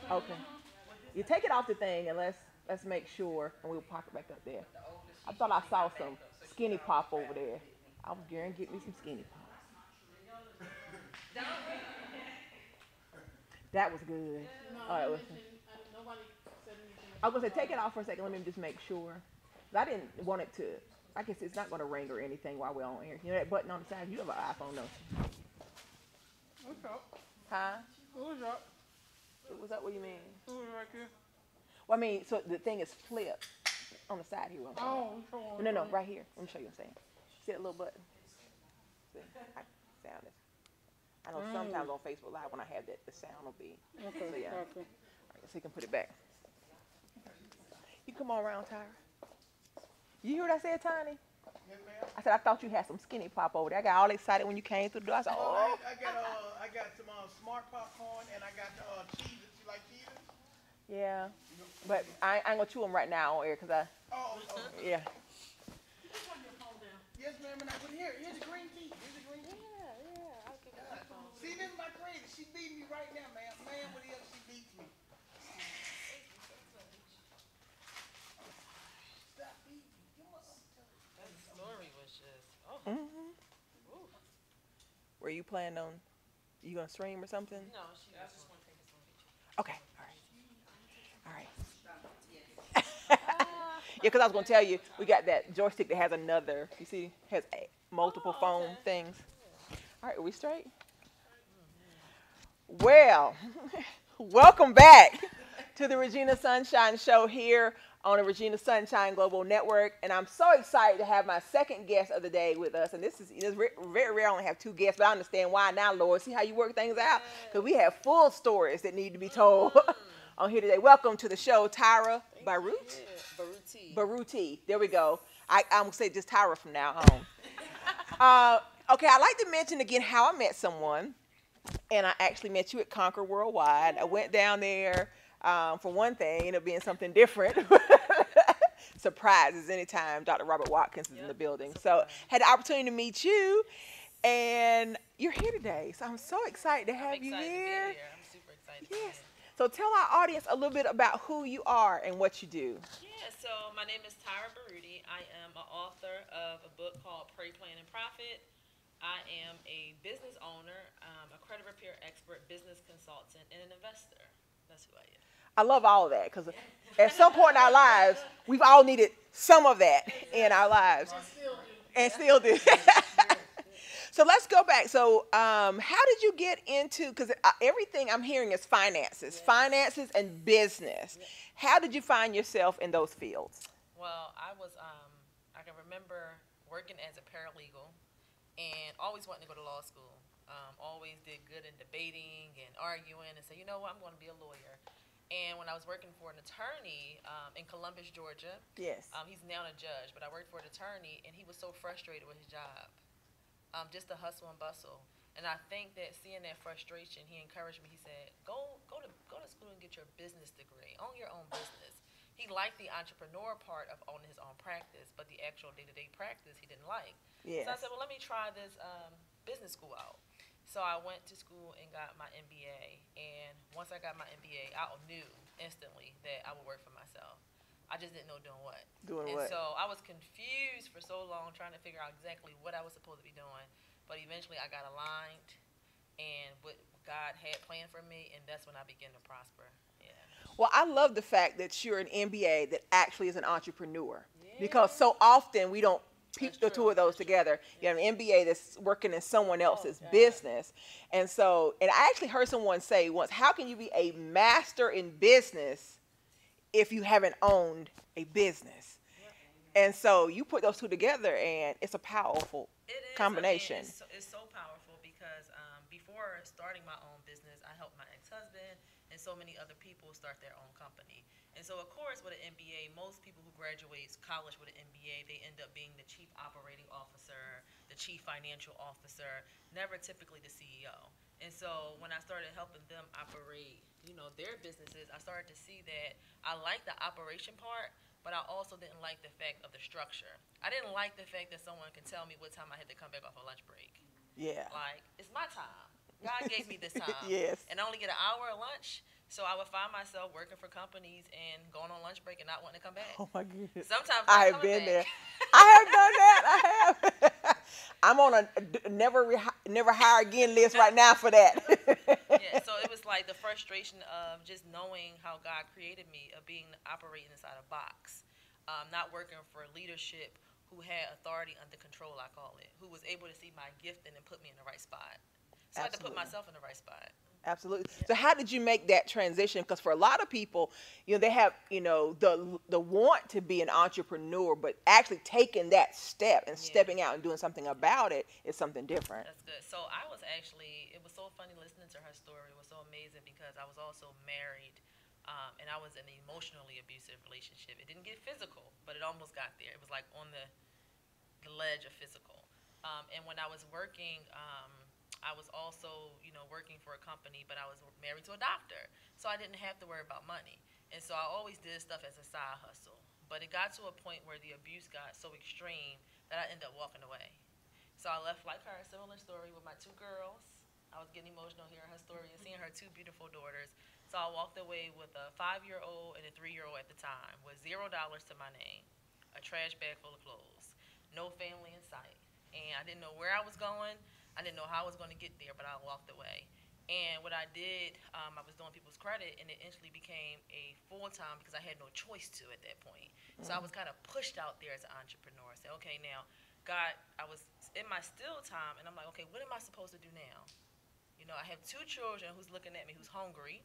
Okay. You take it off the thing unless Let's make sure, and we'll park it back up there. I thought I saw some skinny pop over there. I was going to get me some skinny pop. That was good. All right, listen. I was going to say, take it off for a second. Let me just make sure. I didn't want it to. I guess it's not going to ring or anything while we're on air. You know that button on the side? You have an iPhone, don't you? What's up? Huh? What's up? Was that what you mean? Who's right here? Well, I mean, so the thing is flipped on the side here. Oh, No, right here. Let me show you what I'm saying. See that little button? See, I sound it. I know sometimes on Facebook Live when I have that, the sound will be. Okay, So yeah. okay. All right, so you can put it back. You come on around, Tyra. You hear what I said, Tiny? Yes, ma'am. I said I thought you had some skinny pop over there. I got all excited when you came through the door. I said, Well, oh. I got some smart popcorn and I got cheese. You like cheese? Yeah, but I ain't gonna chew them right now on air because I. Oh, Yeah. yes, ma'am. And I put here's the green tea. Here's the green tea. Yeah, I'll give you that phone. See, this is my crazy. She beat me right now, ma'am. Man, what the hell she beats me? Stop beating me. You must That story was just, oh. Mhm. Ooh. Were you planning on? You gonna stream or something? No, she I just want to take this one picture. Okay. All right. Yeah, because I was gonna tell you, we got that joystick that has another. You see, has multiple phone okay. things. All right, are we straight? Well, welcome back to the Regina Sunshine Show here on the Regina Sunshine Global Network, and I'm so excited to have my second guest of the day with us. And this is very rare I only have two guests, but I understand why now, Lord. See how you work things out? Because we have full stories that need to be told on here today. Welcome to the show, Tyra Barut. Baruti. Baruti. There we go. I'm going to say just Tyra from now on. Okay, I'd like to mention again how I met someone. And I actually met you at Conquer Worldwide. I went down there for one thing, ended up being something different. Surprises anytime Dr. Robert Watkins is in the building. So had the opportunity to meet you, and you're here today. So I'm so excited to have you here. I'm super excited. Yes. So tell our audience a little bit about who you are and what you do. Yeah, so my name is Tyra Baruti. I am an author of a book called Pray, Plan, and Profit. I am a business owner, a credit repair expert, business consultant, and an investor. That's who I am. I love all of that because at some point in our lives, we've all needed some of that in our lives. And still do. So let's go back. So how did you get into, because everything I'm hearing is finances, finances and business. How did you find yourself in those fields? Well, I can remember working as a paralegal and always wanting to go to law school. Always did good in debating and arguing and say, you know what, I'm going to be a lawyer. And when I was working for an attorney in Columbus, Georgia, Yes. He's now a judge, but I worked for an attorney, and he was so frustrated with his job, just the hustle and bustle. And I think that seeing that frustration, he encouraged me. He said, go to school and get your business degree, own your own business. He liked the entrepreneur part of owning his own practice, but the actual day-to-day practice he didn't like. Yes. So I said, well, let me try this business school out. So I went to school and got my MBA. And once I got my MBA, I knew instantly that I would work for myself. I just didn't know doing what. Doing and what? So I was confused for so long trying to figure out exactly what I was supposed to be doing. But eventually I got aligned and what God had planned for me, and that's when I began to prosper. Yeah. Well, I love the fact that you're an MBA that actually is an entrepreneur. Because so often we don't piece the two of those together. You have an MBA that's working in someone else's business. And so, and I actually heard someone say once, how can you be a master in business if you haven't owned a business? And so you put those two together and it's a powerful combination. I mean, it's so powerful because before starting my own business, I helped my ex-husband and so many other people start their own company. And so, of course, with an MBA, most people who graduate college with an MBA, they end up being the chief operating officer, the chief financial officer, never typically the CEO. And so when I started helping them operate, their businesses, I started to see that I liked the operation part, but I also didn't like the fact of the structure. I didn't like the fact that someone could tell me what time I had to come back off a lunch break. Yeah. Like, it's my time. God gave me this time. Yes. And I only get an hour of lunch. So I would find myself working for companies and going on lunch break and not wanting to come back. Oh my goodness. Sometimes I not have coming been back. there. I have done that. I have. I'm on a never hire again list right now for that. Yeah, so it was like the frustration of just knowing how God created me, of being operating inside a box, not working for leadership who had authority under control, I call it, who was able to see my gifting and put me in the right spot. So I had to put Absolutely. myself in the right spot. Absolutely. Yeah. So how did you make that transition? Because for a lot of people, they have, the want to be an entrepreneur, but actually taking that step and Yeah. stepping out and doing something about it is something different. That's good. So I was actually, it was so funny listening to her story. It was so amazing because I was also married, and I was in an emotionally abusive relationship. It didn't get physical, but it almost got there. It was like on the ledge of physical. And when I was working, I was also, working for a company, but I was married to a doctor. So I didn't have to worry about money. And so I always did stuff as a side hustle. But it got to a point where the abuse got so extreme that I ended up walking away. So I left like her, a similar story with my two girls. I was getting emotional hearing her story and seeing her two beautiful daughters. So I walked away with a 5-year-old and a 3-year-old at the time with $0 to my name, a trash bag full of clothes, no family in sight. And I didn't know where I was going. I didn't know how I was going to get there, but I walked away. And what I did, I was doing people's credit, and it instantly became a full-time because I had no choice to at that point. So I was kind of pushed out there as an entrepreneur. I said, okay, now, God, I was in my still time, and I'm like, okay, what am I supposed to do now? I have two children who's looking at me, who's hungry.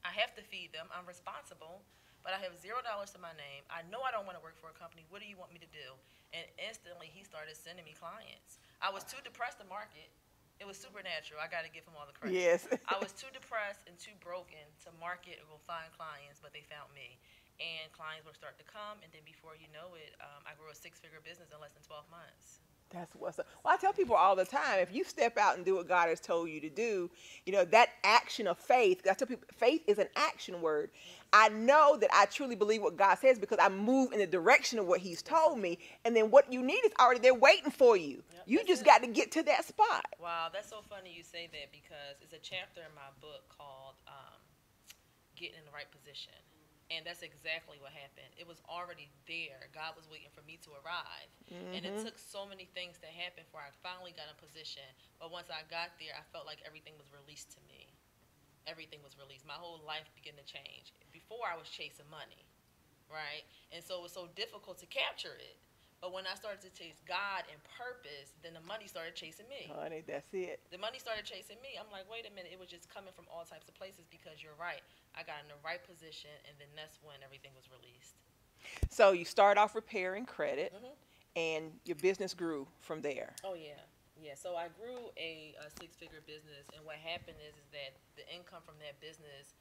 I have to feed them. I'm responsible, but I have $0 to my name. I know I don't want to work for a company. What do you want me to do? And instantly, he started sending me clients. I was too depressed to market. It was supernatural. I got to give him all the credit. Yes. I was too depressed and too broken to market or go find clients, but they found me. And clients will start to come, and then before you know it, I grew a 6-figure business in less than 12 months. That's what's up. Well, I tell people all the time, if you step out and do what God has told you to do, that action of faith, I tell people, faith is an action word. I know that I truly believe what God says because I move in the direction of what He's told me. And then what you need is already there waiting for you. Yep, You that's just it. got to get to that spot. Wow, that's so funny you say that because it's a chapter in my book called Getting in the Right Position. And that's exactly what happened. It was already there. God was waiting for me to arrive. And it took so many things to happen before I finally got in position. But once I got there, I felt like everything was released to me. Everything was released. My whole life began to change. Before, I was chasing money, right? And so it was so difficult to capture it. But when I started to chase God and purpose, then the money started chasing me. Honey, that's it. The money started chasing me. I'm like, wait a minute, it was just coming from all types of places because you're right. I got in the right position, and then that's when everything was released. So you start off repairing credit, Mhm. and your business grew from there. Oh yeah, yeah. So I grew a 6-figure business, and what happened is that the income from that business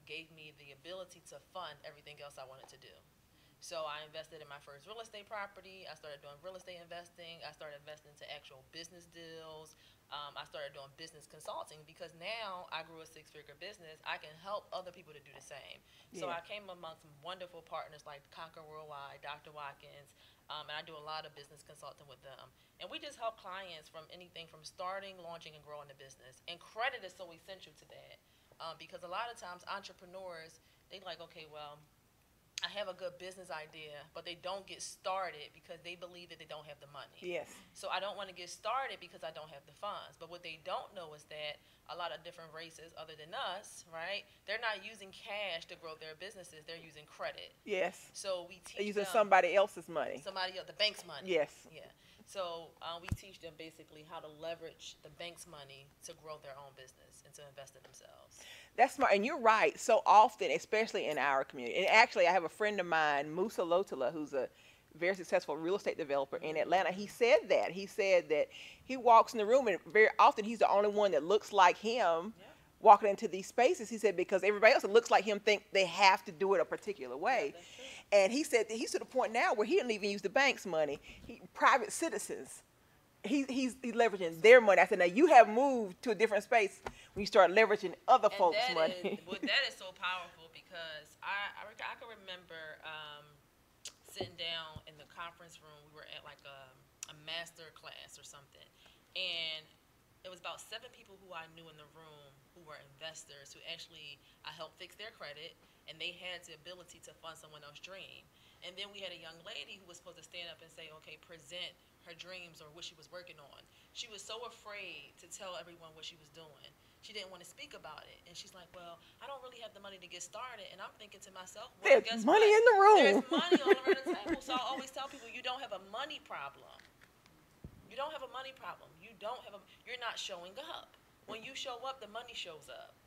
gave me the ability to fund everything else I wanted to do. So I invested in my first real estate property. I started doing real estate investing. I started investing into actual business deals. I started doing business consulting because now I grew a 6-figure business. I can help other people to do the same. So Yeah. I came among some wonderful partners like Conquer Worldwide, Dr. Watkins, and I do a lot of business consulting with them. And we just help clients from anything from starting, launching, and growing the business. And credit is so essential to that because a lot of times entrepreneurs, they like, okay, well, I have a good business idea, but they don't get started because they believe that they don't have the money. Yes. So I don't want to get started because I don't have the funds. But what they don't know is that a lot of different races other than us, right, they're not using cash to grow their businesses. They're using credit. Yes. So we They're teach using them somebody else's money. somebody else, the bank's money. Yes. Yeah. So we teach them basically how to leverage the bank's money to grow their own business and to invest in themselves. That's smart. And you're right. So often, especially in our community, and actually I have a friend of mine, Musa Lotala, who's a very successful real estate developer in Atlanta. He said that. He said that he walks in the room and very often he's the only one that looks like him Yeah. walking into these spaces. He said because everybody else that looks like him think they have to do it a particular way. Yeah, that's true. And he said that he's to the point now where he don't even use the bank's money. Private citizens. He's leveraging their money. I said, now you have moved to a different space when you start leveraging other folks' money. That is so powerful because I can remember sitting down in the conference room. We were at like a master class or something, and it was about 7 people who I knew in the room who were investors who actually I helped fix their credit, and they had the ability to fund someone else's dream. And then we had a young lady who was supposed to stand up and say, okay, present her dreams or what she was working on. She was so afraid to tell everyone what she was doing. She didn't want to speak about it. And she's like, well, I don't really have the money to get started. And I'm thinking to myself, well, There's guess money what? in the room. There's money all around the table. So I always tell people, you don't have a money problem. You don't have a money problem. You're not showing up. When you show up, the money shows up.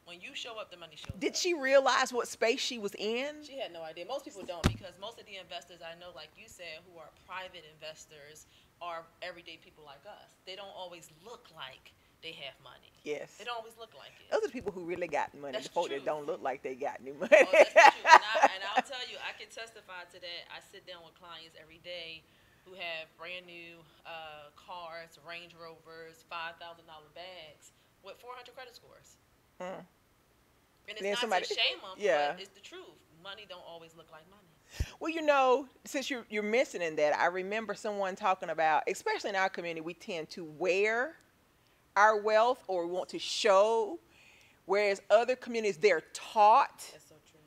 When you show up, the money shows up. Did she realize what space she was in? She had no idea. Most people don't, because most of the investors I know, like you said, who are private investors, are everyday people like us. They don't always look like they have money. Yes. They don't always look like it. Those are the people who really got money. That's The folk true. that don't look like they got new money. Oh, that's the truth. And I'll tell you, I can testify to that. I sit down with clients every day who have brand new cars, Range Rovers, $5,000 bags with 400 credit scores. Mm. And Then it's not somebody- to shame them, yeah. but it's the truth. Money don't always look like money. Well, you know, since you're mentioning that, I remember someone talking about, especially in our community, we tend to wear our wealth or we want to show, whereas other communities, they're taught That's so true.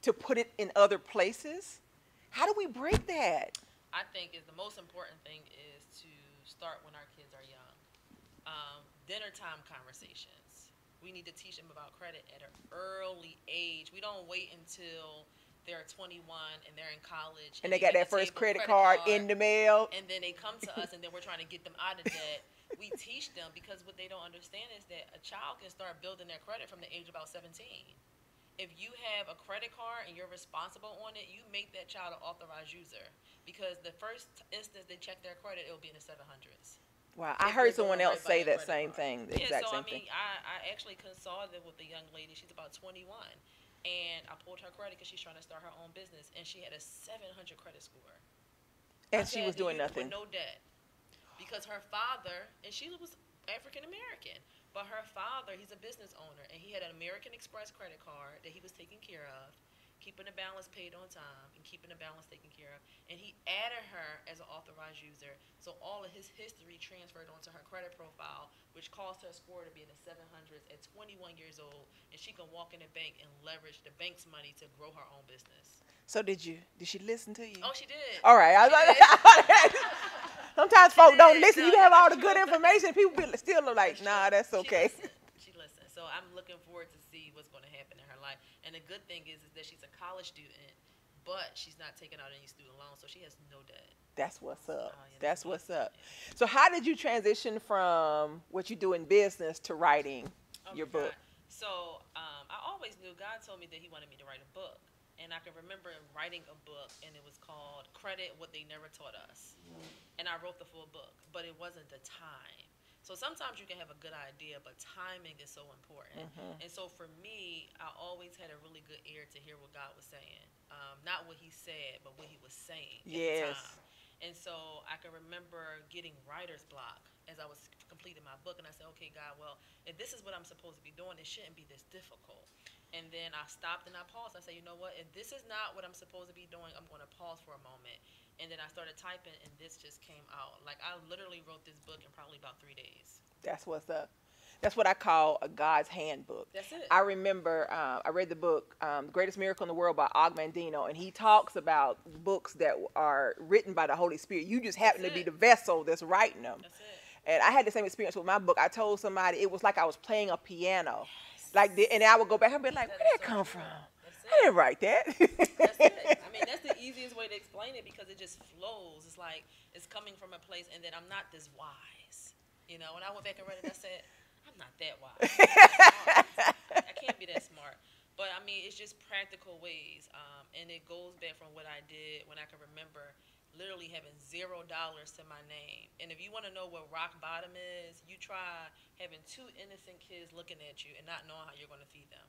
to put it in other places. How do we break that? I think is the most important thing is to start when our kids are young. Dinner time conversations. We need to teach them about credit at an early age. We don't wait until they're 21 and they're in college. And they got that first credit card in the mail. And then they come to us and then we're trying to get them out of debt. We teach them, because what they don't understand is that a child can start building their credit from the age of about 17. If you have a credit card and you're responsible on it, you make that child an authorized user, because the first instance they check their credit, it'll be in the 700s. Wow, I If heard they're someone going else right by say a that credit same card. thing, the Yeah, exact so same I thing. mean, I actually consulted with the young lady. She's about 21, and I pulled her credit because she's trying to start her own business, and she had a 700 credit score. And I she said, was doing nothing. with no debt, because her father, and she was African American, but her father, he's a business owner, and he had an American Express credit card that he was taking care of, keeping the balance paid on time and keeping the balance taken care of. And he added her as an authorized user, so all of his history transferred onto her credit profile, which caused her score to be in the 700s at 21 years old, and she can walk in the bank and leverage the bank's money to grow her own business. So did she listen to you? Oh, she did. All right. Sometimes folk don't listen. You have all the good information. People still are like, nah, that's okay. She listened. So I'm looking forward to see what's going to happen in her life. And the good thing is that she's a college student, but she's not taking out any student loans, so she has no debt. That's what's up. Yeah, That's what's up. Yeah. So how did you transition from what you do in business to writing your book? So I always knew God told me that he wanted me to write a book. And I can remember writing a book, and it was called Credit, What They Never Taught Us. And I wrote the full book, but it wasn't the time. So sometimes you can have a good idea, but timing is so important. And so for me, I always had a really good ear to hear what God was saying. Not what he said, but what he was saying at the time. And so I can remember getting writer's block as I was completing my book. And I said, okay, God, well, if this is what I'm supposed to be doing, it shouldn't be this difficult. And then I stopped and I paused. I said, you know what? If this is not what I'm supposed to be doing, I'm going to pause for a moment. And then I started typing, and this just came out. Like, I literally wrote this book in probably about 3 days. That's what's up. That's what I call a God's handbook. That's it. I remember I read the book, The Greatest Miracle in the World by Og Mandino, and he talks about books that are written by the Holy Spirit. You just happen to be the vessel that's writing them. That's it. And I had the same experience with my book. I told somebody it was like I was playing a piano. And I would go back and be like, where'd that come from? I didn't write that. That's it. I mean, that's the easiest way to explain it, because it just flows. It's like it's coming from a place, and then I'm not this wise. You know, when I went back and read it, I said, I'm not that wise. I can't be that smart. But, I mean, it's just practical ways. And it goes back from what I did when I can remember literally having $0 to my name. And if you want to know what rock bottom is, you try having 2 innocent kids looking at you and not knowing how you're going to feed them.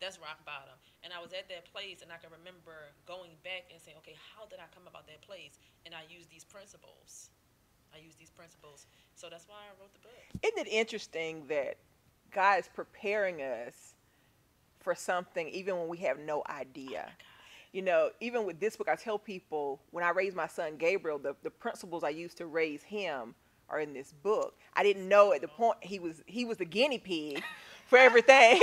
That's rock bottom. And I was at that place, and I can remember going back and saying, okay, how did I come about that place? And I used these principles. So that's why I wrote the book. Isn't it interesting that God is preparing us for something even when we have no idea? You know, even with this book, I tell people when I raised my son Gabriel, the principles I used to raise him are in this book. I didn't know at the point he was the guinea pig for everything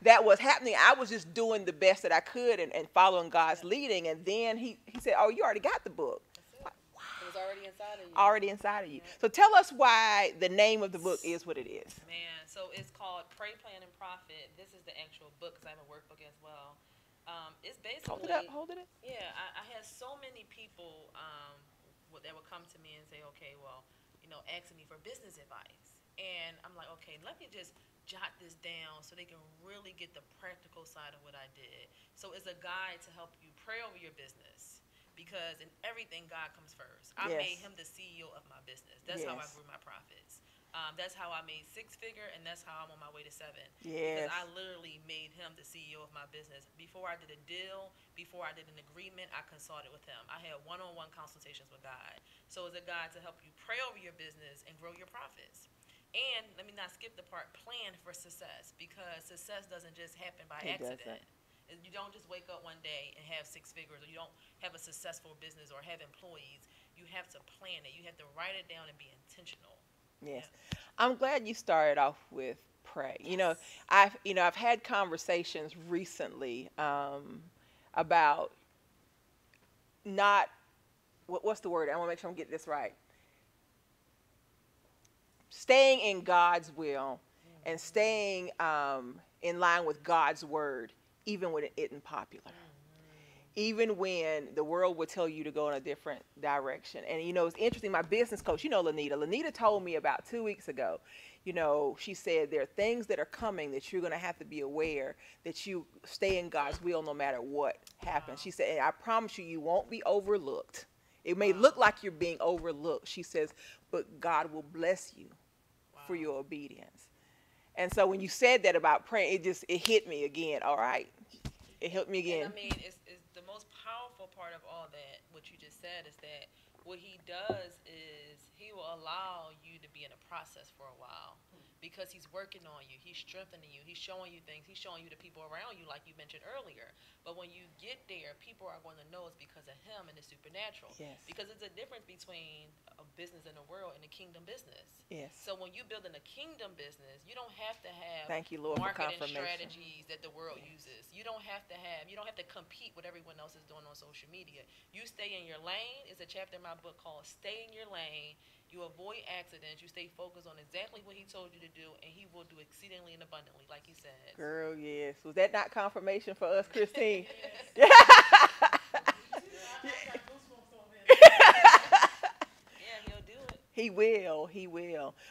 that was happening. I was just doing the best that I could and following God's leading. And then he said, "Oh, you already got the book." That's it. It was already inside of you. Already inside of you. So tell us why the name of the book is what it is. Man, so it's called Pray, Plan, and Profit. This is the actual book because I have a workbook as well. It's basically Hold it up. Hold it up. Yeah, I had so many people that would come to me and say, okay, well, asking me for business advice. And I'm like, okay, let me just jot this down so they can really get the practical side of what I did. So it's a guide to help you pray over your business because in everything, God comes first. I made him the CEO of my business. That's how I grew my profits. That's how I made 6-figure, and that's how I'm on my way to 7. Yes. Because I literally made him the CEO of my business. Before I did a deal, before I did an agreement, I consulted with him. I had one-on-one consultations with God. So it's a guide to help you pray over your business and grow your profits. And let me not skip the part, plan for success, because success doesn't just happen by accident. You don't just wake up one day and have 6 figures, or you don't have a successful business or have employees. You have to plan it. You have to write it down and be intentional. Yes. I'm glad you started off with pray. I've had conversations recently about not what's the word? I want to make sure I'm getting this right. Staying in God's will and staying in line with God's word, even when it isn't popular. Even when the world would tell you to go in a different direction. And, it's interesting. My business coach, Lanita told me about 2 weeks ago, she said there are things that are coming that you're going to have to be aware that you stay in God's will no matter what happens. She said, and I promise you, you won't be overlooked. It may look like you're being overlooked. She says, but God will bless you for your obedience. And so when you said that about praying, it hit me again. All right. It helped me again. And I mean, it's the most powerful part of all that, what you just said, is that what he does is he will allow you to be in a process for a while because he's working on you. He's strengthening you. He's showing you things. He's showing you the people around you, like you mentioned earlier. But when you get there, people are going to know it's because of him and the supernatural. Yes. Because it's a difference between a business in the world and a kingdom business. Yes. So when you build in a kingdom business, you don't have to have Thank you, Lord, marketing for confirmation. strategies that the world uses. You don't have to compete with everyone else is doing on social media. You stay in your lane. It's a chapter in my book called Stay in Your Lane. You avoid accidents. You stay focused on exactly what he told you to do, and he will do exceedingly and abundantly, like he said. Girl, yes. Was that not confirmation for us, Christine? Yeah, he'll do it. He will.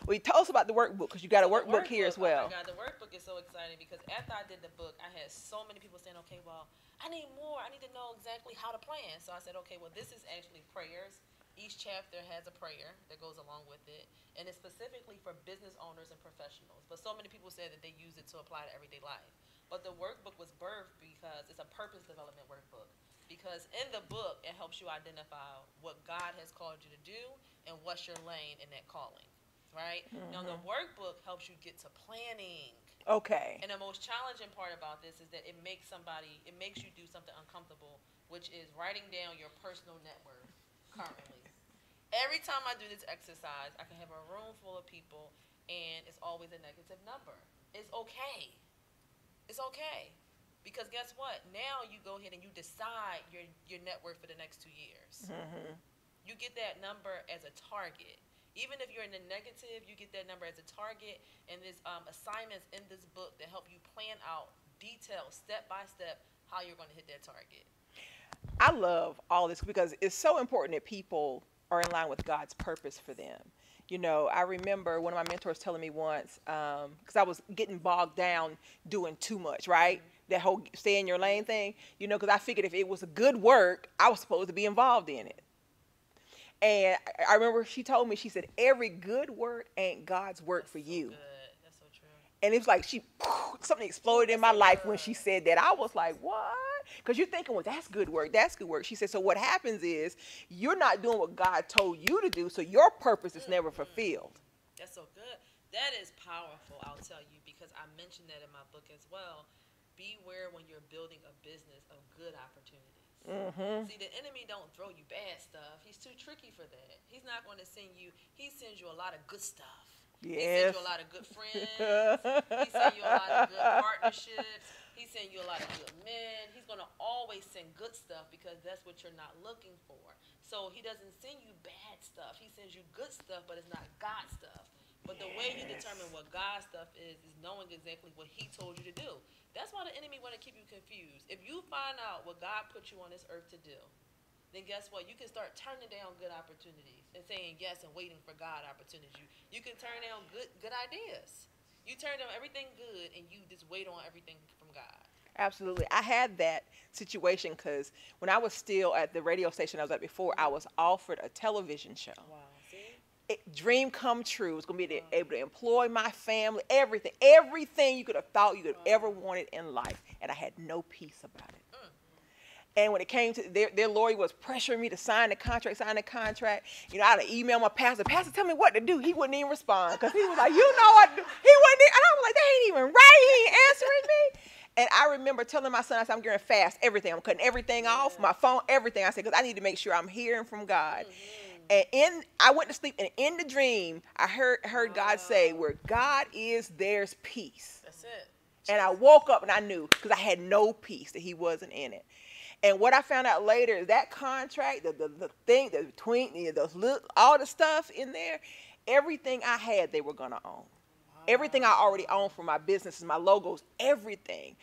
Well, tell us about the workbook, because you got a workbook here as well. Oh my God, the workbook is so exciting because after I did the book, I had so many people saying, okay, well, I need more. I need to know exactly how to plan. So I said, okay, well, this is actually prayers. Each chapter has a prayer that goes along with it, and it's specifically for business owners and professionals. But so many people said that they use it to apply to everyday life. But the workbook was birthed because it's a purpose development workbook. Because in the book, it helps you identify what God has called you to do and what's your lane in that calling, right? Now, the workbook helps you get to planning. Okay. And the most challenging part about this is that it makes you do something uncomfortable, which is writing down your personal net worth currently. Every time I do this exercise, I can have a room full of people, and it's always a negative number. It's okay. It's okay. Because guess what? Now you go ahead and you decide your net worth for the next 2 years. You get that number as a target. Even if you're in the negative, you get that number as a target. And there's assignments in this book that help you plan out detailed, step by step, how you're going to hit that target. I love all this because it's so important that people are in line with God's purpose for them. I remember one of my mentors telling me once, because I was getting bogged down doing too much, right? That whole stay in your lane thing, because I figured if it was a good work, I was supposed to be involved in it. And I remember she told me, she said, every good work ain't God's work for you. Good. That's so true. And it was like something exploded in my life when she said that. I was like, what? Because you're thinking, well, that's good work. That's good work. She said, so what happens is you're not doing what God told you to do, so your purpose is never fulfilled. That's so good. That is powerful, I'll tell you, because I mentioned that in my book as well. Beware when you're building a business of good opportunities. Mm-hmm. See, the enemy don't throw you bad stuff. He's too tricky for that. He's not going to send you. He sends you a lot of good stuff. He sends Yes. you a lot of good friends. He sends you a lot of good partnerships. He sends you a lot of good men. He's going to always send good stuff because that's what you're not looking for. So he doesn't send you bad stuff. He sends you good stuff, but it's not God stuff. But the way you determine what God stuff is knowing exactly what he told you to do. That's why the enemy want to keep you confused. If you find out what God put you on this earth to do, then guess what? You can start turning down good opportunities and saying yes and waiting for God opportunities. You can turn down good ideas. You turn down everything good and you just wait on everything from God. Absolutely. I had that situation because when I was still at the radio station I was at before, I was offered a television show. Wow. See? Dream come true. It's going to be able to employ my family, everything you could have thought you could have ever wanted in life. And I had no peace about it. And when it came to their lawyer was pressuring me to sign the contract. You know, I had to email my pastor. Pastor, tell me what to do. He wouldn't even respond because he was like, you know what? He wouldn't. And I was like, they ain't even right. He ain't answering me. And I remember telling my son, I said, I'm getting fast everything. I'm cutting everything off, my phone, everything. I said, because I need to make sure I'm hearing from God. And I went to sleep, and in the dream, I heard God say, where God is, there's peace. That's it. And I woke up and I knew because I had no peace that he wasn't in it. And what I found out later is that contract, the thing, the between, you know, those little, all the stuff in there, everything I had, they were going to own. Everything I already owned for my businesses, my logos, everything.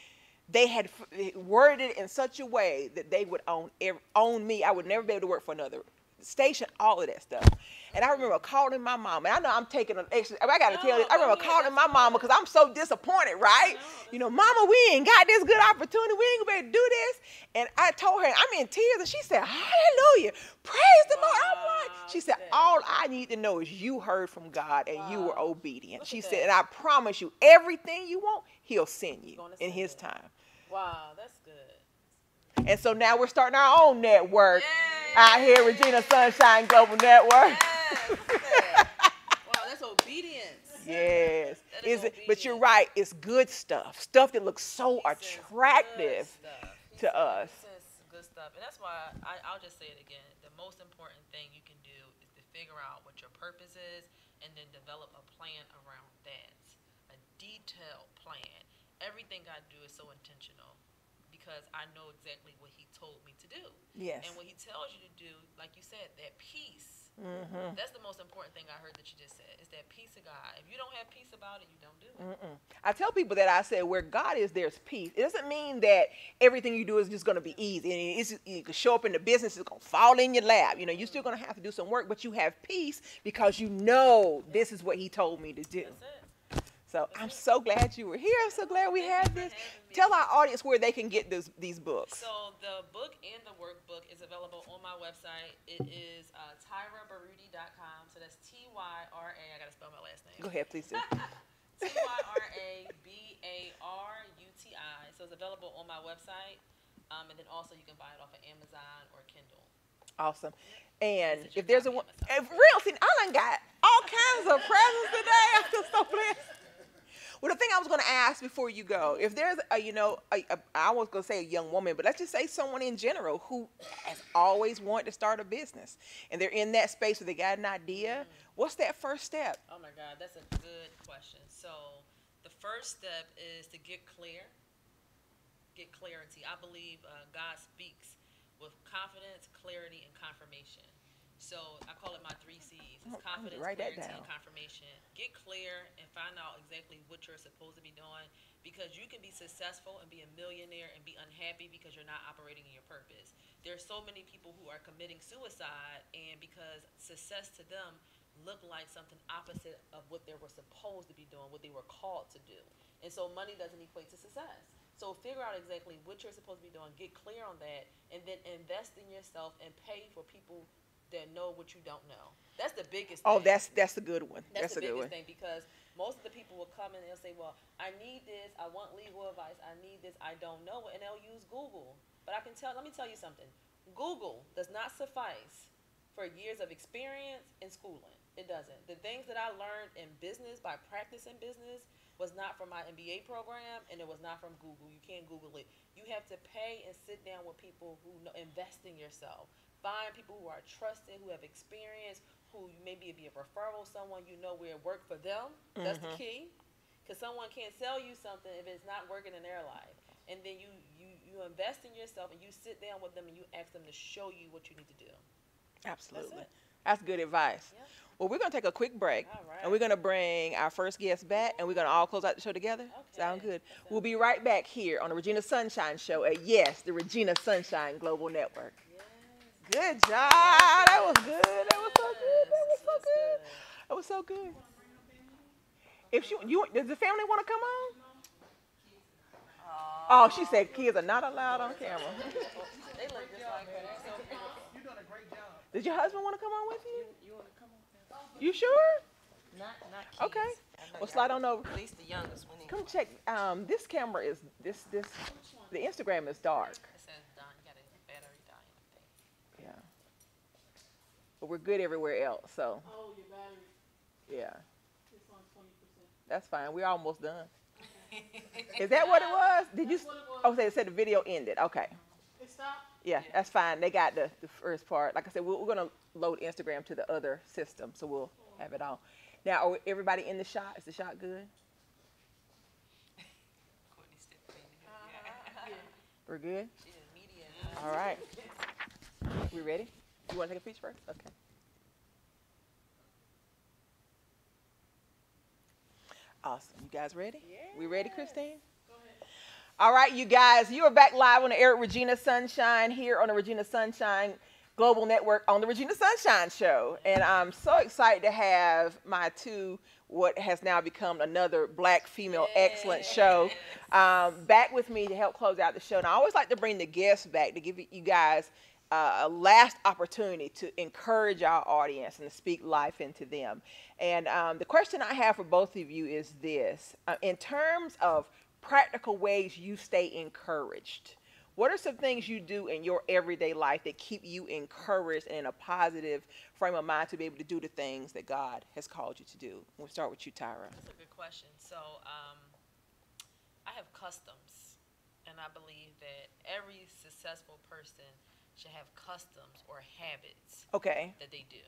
They had worded it in such a way that they would own me. I would never be able to work for another station, all of that stuff. And I remember calling my mom, and I know I'm taking an extra, I got to tell this, I remember calling my mama because I'm so disappointed, right? You know, mama, we ain't got this good opportunity. We ain't going to be able to do this. And I told her, I'm in tears, and she said, hallelujah, praise the Lord. I'm like, she said, all I need to know is you heard from God and you were obedient. She said, and I promise you, everything you want, he'll send you in his time. Wow, that's good. And so now we're starting our own network out here, Regina Sunshine Global Network. Yes. Wow, that's obedience. Yes. That is But you're right. It's good stuff. Stuff that looks so attractive to us. Good stuff. And that's why I'll just say it again. The most important thing you can do is to figure out what your purpose is and then develop a plan around that. A detailed plan. Everything I do is so intentional because I know exactly what he told me to do. Yes. And what he tells you to do, like you said, that peace. That's the most important thing I heard that you just said, is that peace of God. If you don't have peace about it, you don't do it. I tell people that I said, where God is, there's peace. It doesn't mean that everything you do is just going to be easy. And you can show up in the business, it's going to fall in your lap. You know, you're still going to have to do some work, but you have peace because you know this is what he told me to do. That's it. So I'm so glad you were here. I'm so glad we had this. Tell our audience where they can get these books. So the book and the workbook is available on my website. It is tyrabaruti.com. So that's Tyra. I got to spell my last name. Go ahead, please do. Tyrabaruti. So it's available on my website. And then also you can buy it off of Amazon or Kindle. Awesome. And if there's I done got all kinds of presents today. I feel so blessed. Well, the thing I was going to ask before you go, if there's I was going to say a young woman, but let's just say someone in general who has always wanted to start a business and they're in that space where they got an idea, what's that first step? Oh my God, that's a good question. So the first step is to get clear, get clarity. I believe God speaks with confidence, clarity, and confirmation. So I call it my 3 C's. It's confidence, clarity, and confirmation. Get clear and find out exactly what you're supposed to be doing, because you can be successful and be a millionaire and be unhappy because you're not operating in your purpose. There's so many people who are committing suicide, and because success to them looked like something opposite of what they were supposed to be doing, what they were called to do. And so money doesn't equate to success. So figure out exactly what you're supposed to be doing, get clear on that, and then invest in yourself and pay for people that know what you don't know. That's the biggest thing. Oh, that's a good one. That's the the biggest thing, because most of the people will come in and they'll say, well, I need this, I want legal advice, I need this, I don't know it, and they'll use Google. But let me tell you something. Google does not suffice for years of experience and schooling. It doesn't. The things that I learned in business by practicing business, was not from my MBA program, and it was not from Google. You can't Google it. You have to pay and sit down with people who know, invest in yourself. Find people who are trusted, who have experience, who maybe be a referral, someone you know where it worked for them. That's the key. Because someone can't sell you something if it's not working in their life. And then you invest in yourself and you sit down with them and you ask them to show you what you need to do. Absolutely. That's it. That's good advice. Yep. Well, we're going to take a quick break, All right. and we're going to bring our first guest back, and we're going to all close out the show together. Okay. Sound good? That We'll sounds be right back here on the Regina Sunshine Show at, yes, the Regina Sunshine Global Network. Yes. Good job. That was good. That was so good. That was so That's good. That was so good. If you does the family want to come on? Oh, she said kids are not allowed on camera. They look just like her. They're so beautiful. You're doing a great job. Did your husband want to come on with you? You want to come on? You sure? Not kids. Okay. I know Well, y'all- slide on over. At least the youngest one. Come check. This camera is this. The Instagram is dark. It says Don, you got a battery dying, I think. Yeah. But we're good everywhere else. So Oh, your battery yeah, is on 20%. that's fine. We're almost done. Is that what it was? Did you? That's what it was. Oh, they said the video ended. Okay. It stopped? Yeah, that's fine. They got the first part. Like I said, we're going to load Instagram to the other system, so we'll have it all. Now, are everybody in the shot? Is the shot good? Courtney stepped in. We're good? She is media. All right. We ready? You want to take a picture first? Okay. Awesome. You guys ready? Yeah. We ready, Christine? Go ahead. All right, you guys, you are back live on the air at Regina Sunshine here on the Regina Sunshine Global Network on the Regina Sunshine Show. And I'm so excited to have my two, what has now become another black female excellent show, back with me to help close out the show. And I always like to bring the guests back to give you guys a last opportunity to encourage our audience and to speak life into them. And the question I have for both of you is this. In terms of practical ways you stay encouraged, what are some things you do in your everyday life that keep you encouraged and in a positive frame of mind to be able to do the things that God has called you to do? We'll start with you, Tyra. That's a good question. So, I have customs, and I believe that every successful person should have customs or habits Okay. that they do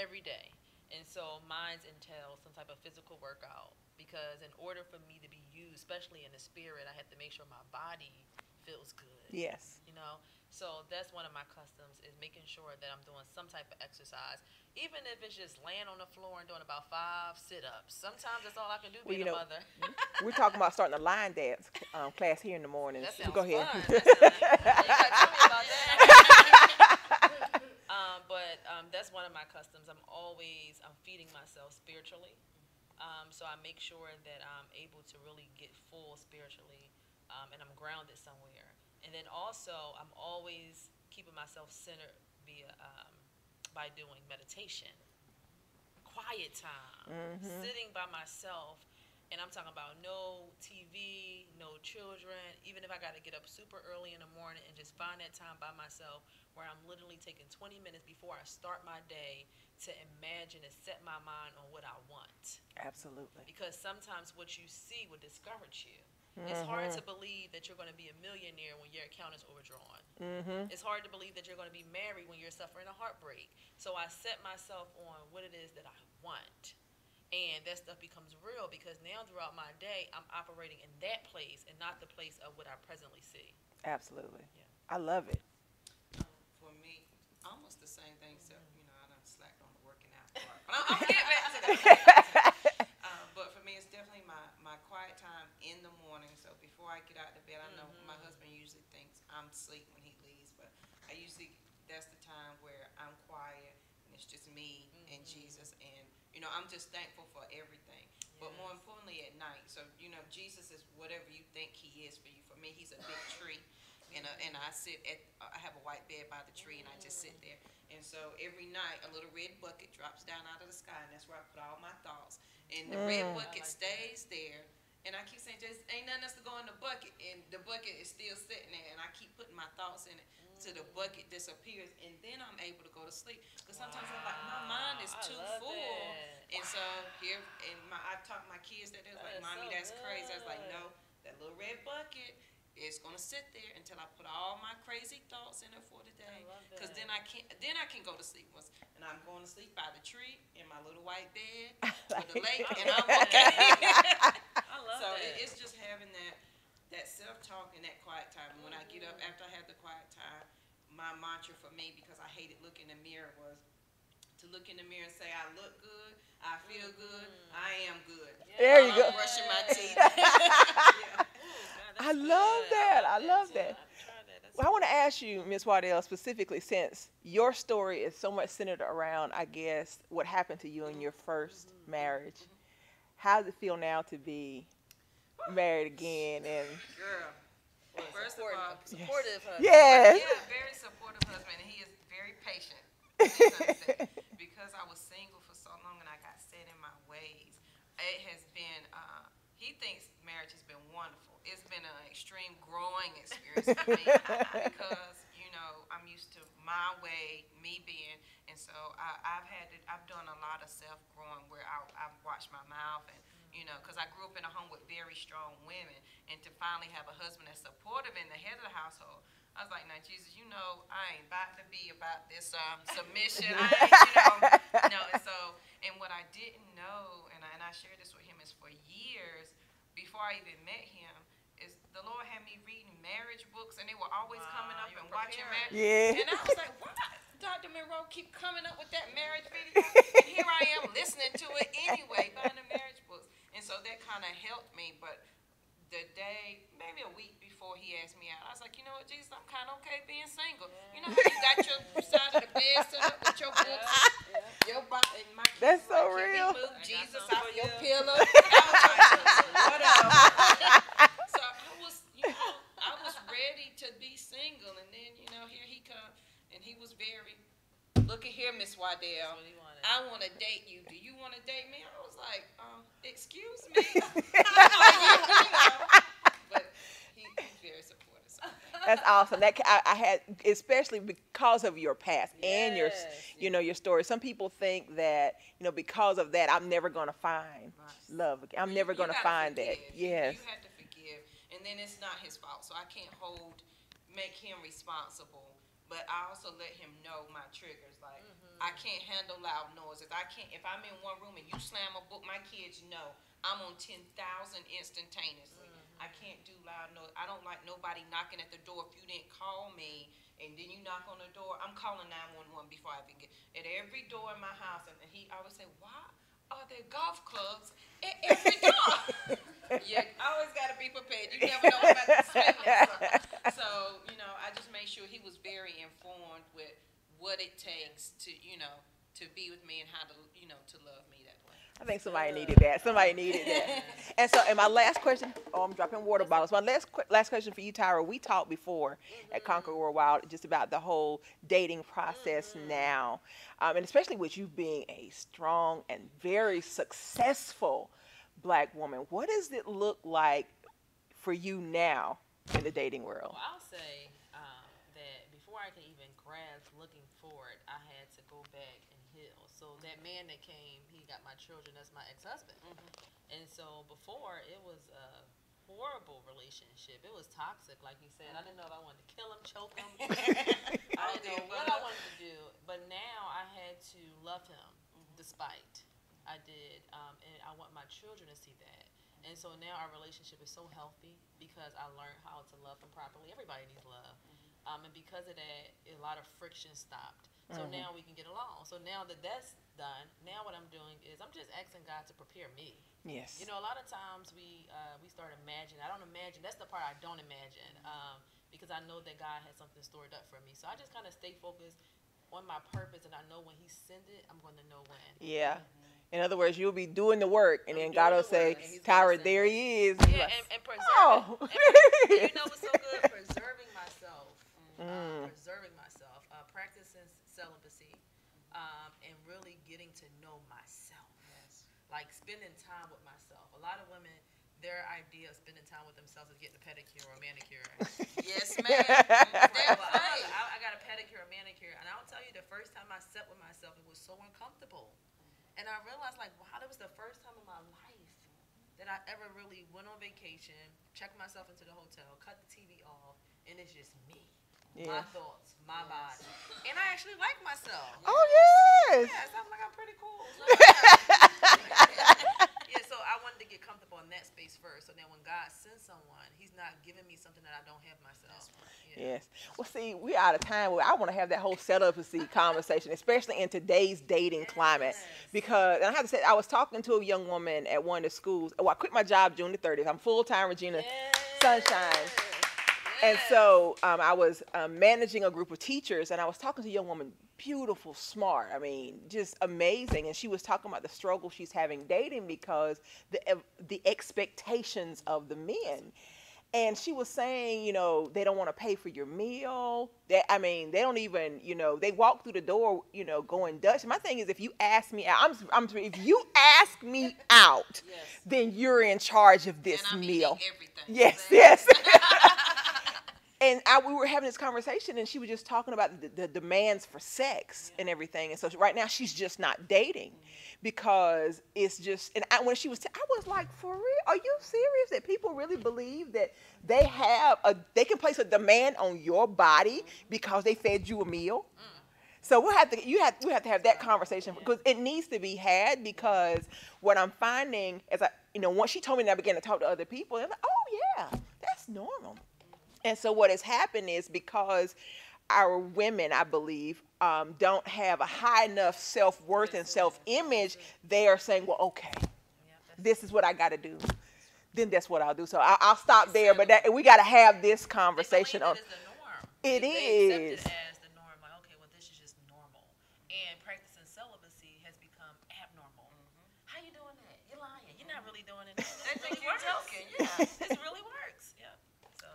every day. And so mine entails some type of physical workout, because in order for me to be used, especially in the spirit, I have to make sure my body feels good. Yes. You know, so that's one of my customs, is making sure that I'm doing some type of exercise, even if it's just laying on the floor and doing about 5 sit-ups. Sometimes that's all I can do Well, being you a know, mother. We're talking about starting a line dance class here in the morning. That sounds Go ahead. fun. That sounds, you gotta tell me about that. That's one of my customs. I'm feeding myself spiritually. So I make sure that I'm able to really get full spiritually, and I'm grounded somewhere. And then also, I'm always keeping myself centered by doing meditation, quiet time, sitting by myself. And I'm talking about no TV, no children, even if I got to get up super early in the morning and just find that time by myself where I'm literally taking 20 minutes before I start my day to imagine and set my mind on what I want. Absolutely. Because sometimes what you see will discourage you. It's hard to believe that you're going to be a millionaire when your account is overdrawn. It's hard to believe that you're going to be married when you're suffering a heartbreak. So I set myself on what it is that I want. And that stuff becomes real, because now throughout my day, I'm operating in that place and not the place of what I presently see. Absolutely. Yeah. I love it. For me, almost the same thing, except, I done slacked on the working out part. But I'm getting back to that. But for me, it's definitely my quiet time in the morning. So before I get out of bed, I know my husband usually thinks I'm asleep when he leaves, but that's the time where I'm quiet and it's just me and Jesus, and I'm just thankful for everything. But more importantly, at night. So Jesus is whatever you think He is for you. For me, He's a big tree, and I have a white bed by the tree, and I just sit there. And so every night, a little red bucket drops down out of the sky, and that's where I put all my thoughts. And the red bucket stays there. And I keep saying, just ain't nothing else to go in the bucket, and the bucket is still sitting there, and I keep putting my thoughts in it till the bucket disappears, and then I'm able to go to sleep. Because sometimes I'm like, my mind is too full, And so here, and I taught my kids that. They was like, "Mommy, that's crazy." I was like, "No, that little red bucket is gonna sit there until I put all my crazy thoughts in it for the day. Cause then I can't. Then I can go to sleep. And I'm going to sleep by the tree in my little white bed with the lake, and I'm okay." I love so that. it's just having that self talk and that quiet time. And when I get up after I have the quiet time, my mantra for me, because I hated looking in the mirror, was to look in the mirror and say, "I look good, I feel good, I am good." There you While go. I'm brushing my teeth. Yeah. I love that. I love that. That's Well, I want to ask you, Miss Waddell, specifically, since your story is so much centered around, I guess, what happened to you in your first marriage. How does it feel now to be married again? And Girl, first of all, supportive husband. yes. yeah, very supportive husband, and he is very patient. Please understand. Because I was single for so long and I got set in my ways. It has been, he thinks marriage has been wonderful. It's been an extreme growing experience for me because, I'm used to my way, me being, and so I've done a lot of self-growing where I've watched my mouth and, because I grew up in a home with very strong women, and to finally have a husband that's supportive and the head of the household, I was like, now, Jesus, I ain't about to be about this submission. I ain't, and what I didn't know, and I shared this with him, is for years before I even met him, is the Lord had me reading marriage books, and they were always coming up and watching marriage. Yeah. And I was like, why Dr. Monroe keep coming up with that marriage video? And here I am listening to it anyway, buying the marriage books. And so that kind of helped me, but the day, maybe a week before he asked me out, I was like, you know what, Jesus, I'm kind of okay being single. You know how you got your side of the bed set up with your books, your and my kids That's so like, real. Move Jesus off your pillow. I was like, whatever. So I was ready to be single, and then, here he come, and he was very, look at here, Miss Waddell. I want to date you. Do you want to date me? I was like, excuse me. But he's very supportive. So. That's awesome. I had, especially because of your past and your your story. Some people think that because of that I'm never gonna find love again. I'm never gonna find that. Yes. You have to forgive, and then it's not his fault. So I can't make him responsible. But I also let him know my triggers. Like, I can't handle loud noises. If I'm in one room and you slam a book, my kids know I'm on 10,000 instantaneously. I can't do loud noise. I don't like nobody knocking at the door. If you didn't call me and then you knock on the door, I'm calling 911 before I even get at every door in my house. And he always say, why are there golf clubs at every door? Yeah, I always got to be prepared. You never know about the spending. So, I just made sure he was very informed with what it takes to be with me and how to love me that way. I think somebody needed that. Somebody needed that. And my last question. Oh, I'm dropping water bottles. My last question for you, Tyra. We talked before at Conquer Worldwide just about the whole dating process now, and especially with you being a strong and very successful Black woman. What does it look like for you now in the dating world? Well, I'll say that before I can even grasp looking forward, I had to go back and heal. So that man that came, he got my children. That's my ex-husband. And so before, it was a horrible relationship. It was toxic, like he said. I didn't know if I wanted to kill him, choke him. I didn't know what I wanted to do. But now I had to love him despite. I did, and I want my children to see that. And so now our relationship is so healthy because I learned how to love him properly. Everybody needs love. And because of that, a lot of friction stopped. So now we can get along. So now that that's done, now what I'm doing is I'm just asking God to prepare me. Yes. A lot of times we start imagining. I don't imagine. That's the part I don't imagine because I know that God has something stored up for me. So I just kind of stay focused on my purpose, and I know when He sends it, I'm going to know when. Yeah. In other words, you'll be doing the work, and then God will say, Tyra, there He is. Yeah, and preserving. Oh. And what's so good? Preserving myself. Practicing celibacy, and really getting to know myself. Yes. Like spending time with myself. A lot of women, their idea of spending time with themselves is getting a pedicure or a manicure. Yes, ma'am. I got a pedicure or manicure, and I'll tell you, the first time I sat with myself, it was so uncomfortable. And I realized, like, wow, that was the first time in my life that I ever really went on vacation, checked myself into the hotel, cut the TV off, and it's just me. My thoughts, my body. And I actually like myself. Oh, yes. Yes, I'm like, I'm pretty cool. Yeah, so I wanted to get comfortable in that space first. So then when God sends someone, he's not giving me something that I don't have myself. Yes. Well, see, we're out of time. I want to have that whole setup and see conversation, especially in today's dating climate. Because, and I have to say, I was talking to a young woman at one of the schools. Well, I quit my job June the 30th. I'm full-time Regina Sunshine. And so I was managing a group of teachers, and I was talking to a young woman, beautiful, smart, I mean, just amazing. And she was talking about the struggle she's having dating because the expectations of the men. And she was saying, you know, they don't want to pay for your meal. They don't even, you know, they walk through the door, you know, going Dutch. My thing is, if you ask me out, if you ask me out, then you're in charge of this meal. Everything. Yes, yes. And we were having this conversation, and she was just talking about the demands for sex and everything. And so right now, she's just not dating because it's just. And when she was, I was like, for real? Are you serious that people really believe that they can place a demand on your body because they fed you a meal? So we have to have that conversation because it needs to be had. Because what I'm finding is, once she told me that, I began to talk to other people, and I'm like, oh yeah, that's normal. And so what has happened is because our women, I believe, don't have a high enough self-worth and self-image, they are saying, well, okay, this is what I got to do. Then that's what I'll do. So I'll stop there. But we got to have this conversation. It is. They accept it as the norm. Like, okay, well, this is just normal. And practicing celibacy has become abnormal. How you doing that? You're lying. You're not really doing it. They think you're joking. Yeah, it really works. Yeah.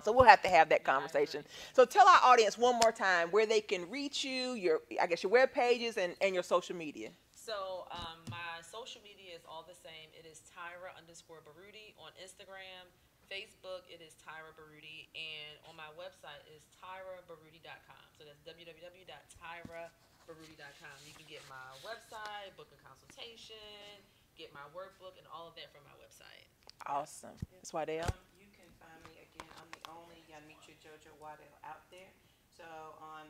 So we'll have to have that conversation. So tell our audience one more time where they can reach you, your web pages and your social media. So my social media is all the same. It is Tyra_Baruti on Instagram. Facebook, it is Tyra Baruti. And on my website is tyrabaruti.com. So that's www.tyrabaruti.com. You can get my website, book a consultation, get my workbook, and all of that from my website. Awesome. That's Waddell. You can find me again. I'm the only Yanicha Jojo Waddell out there. So on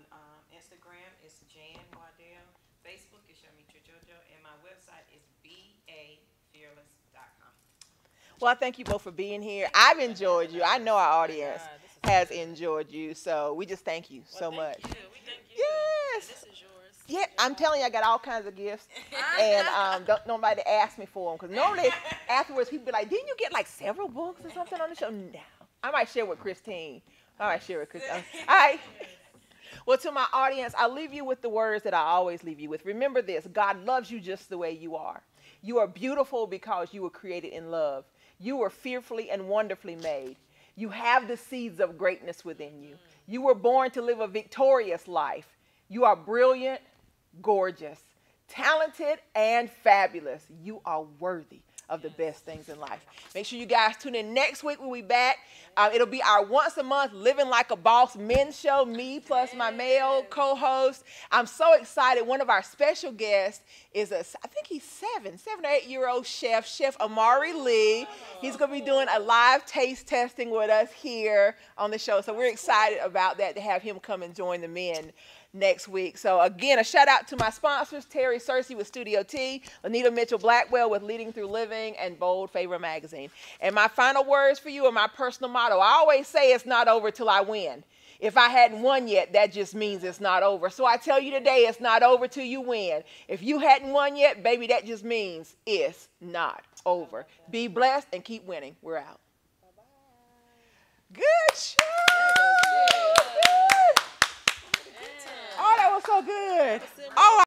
Instagram, it's Jan Waddell. Facebook is Yanicha Jojo, and my website is bafearless.com. Well, I thank you both for being here. I've enjoyed you. I know our audience has enjoyed you. So we just thank you so much. Thank you. We thank you. Yes. And this is yours. Yeah, I'm telling you, I got all kinds of gifts, and don't nobody ask me for them because normally afterwards people be like, "Didn't you get like several books or something on the show?" No, I might share with Christine. All right. All right. Well, to my audience, I'll leave you with the words that I always leave you with. Remember this: God loves you just the way you are. You are beautiful because you were created in love. You were fearfully and wonderfully made. You have the seeds of greatness within you. You were born to live a victorious life. You are brilliant, gorgeous, talented, and fabulous. You are worthy of the best things in life. Make sure you guys tune in next week. We'll be back. It'll be our once a month Living Like a Boss men's show, me plus my male co-host. I'm so excited. One of our special guests is I think he's 7 or 8 year old Chef Amari Lee. He's going to be doing a live taste testing with us here on the show. So we're excited about that, to have him come and join the men next week. So again, a shout out to my sponsors, Terry Searcy with Studio T, Anita Mitchell Blackwell with Leading Through Living, and Bold Favor Magazine. And my final words for you are my personal motto. I always say it's not over till I win. If I hadn't won yet, that just means it's not over. So I tell you today, it's not over till you win. If you hadn't won yet, baby, that just means it's not over. Be blessed and keep winning. We're out. Bye-bye. Good show. Oh, that was so good. Oh,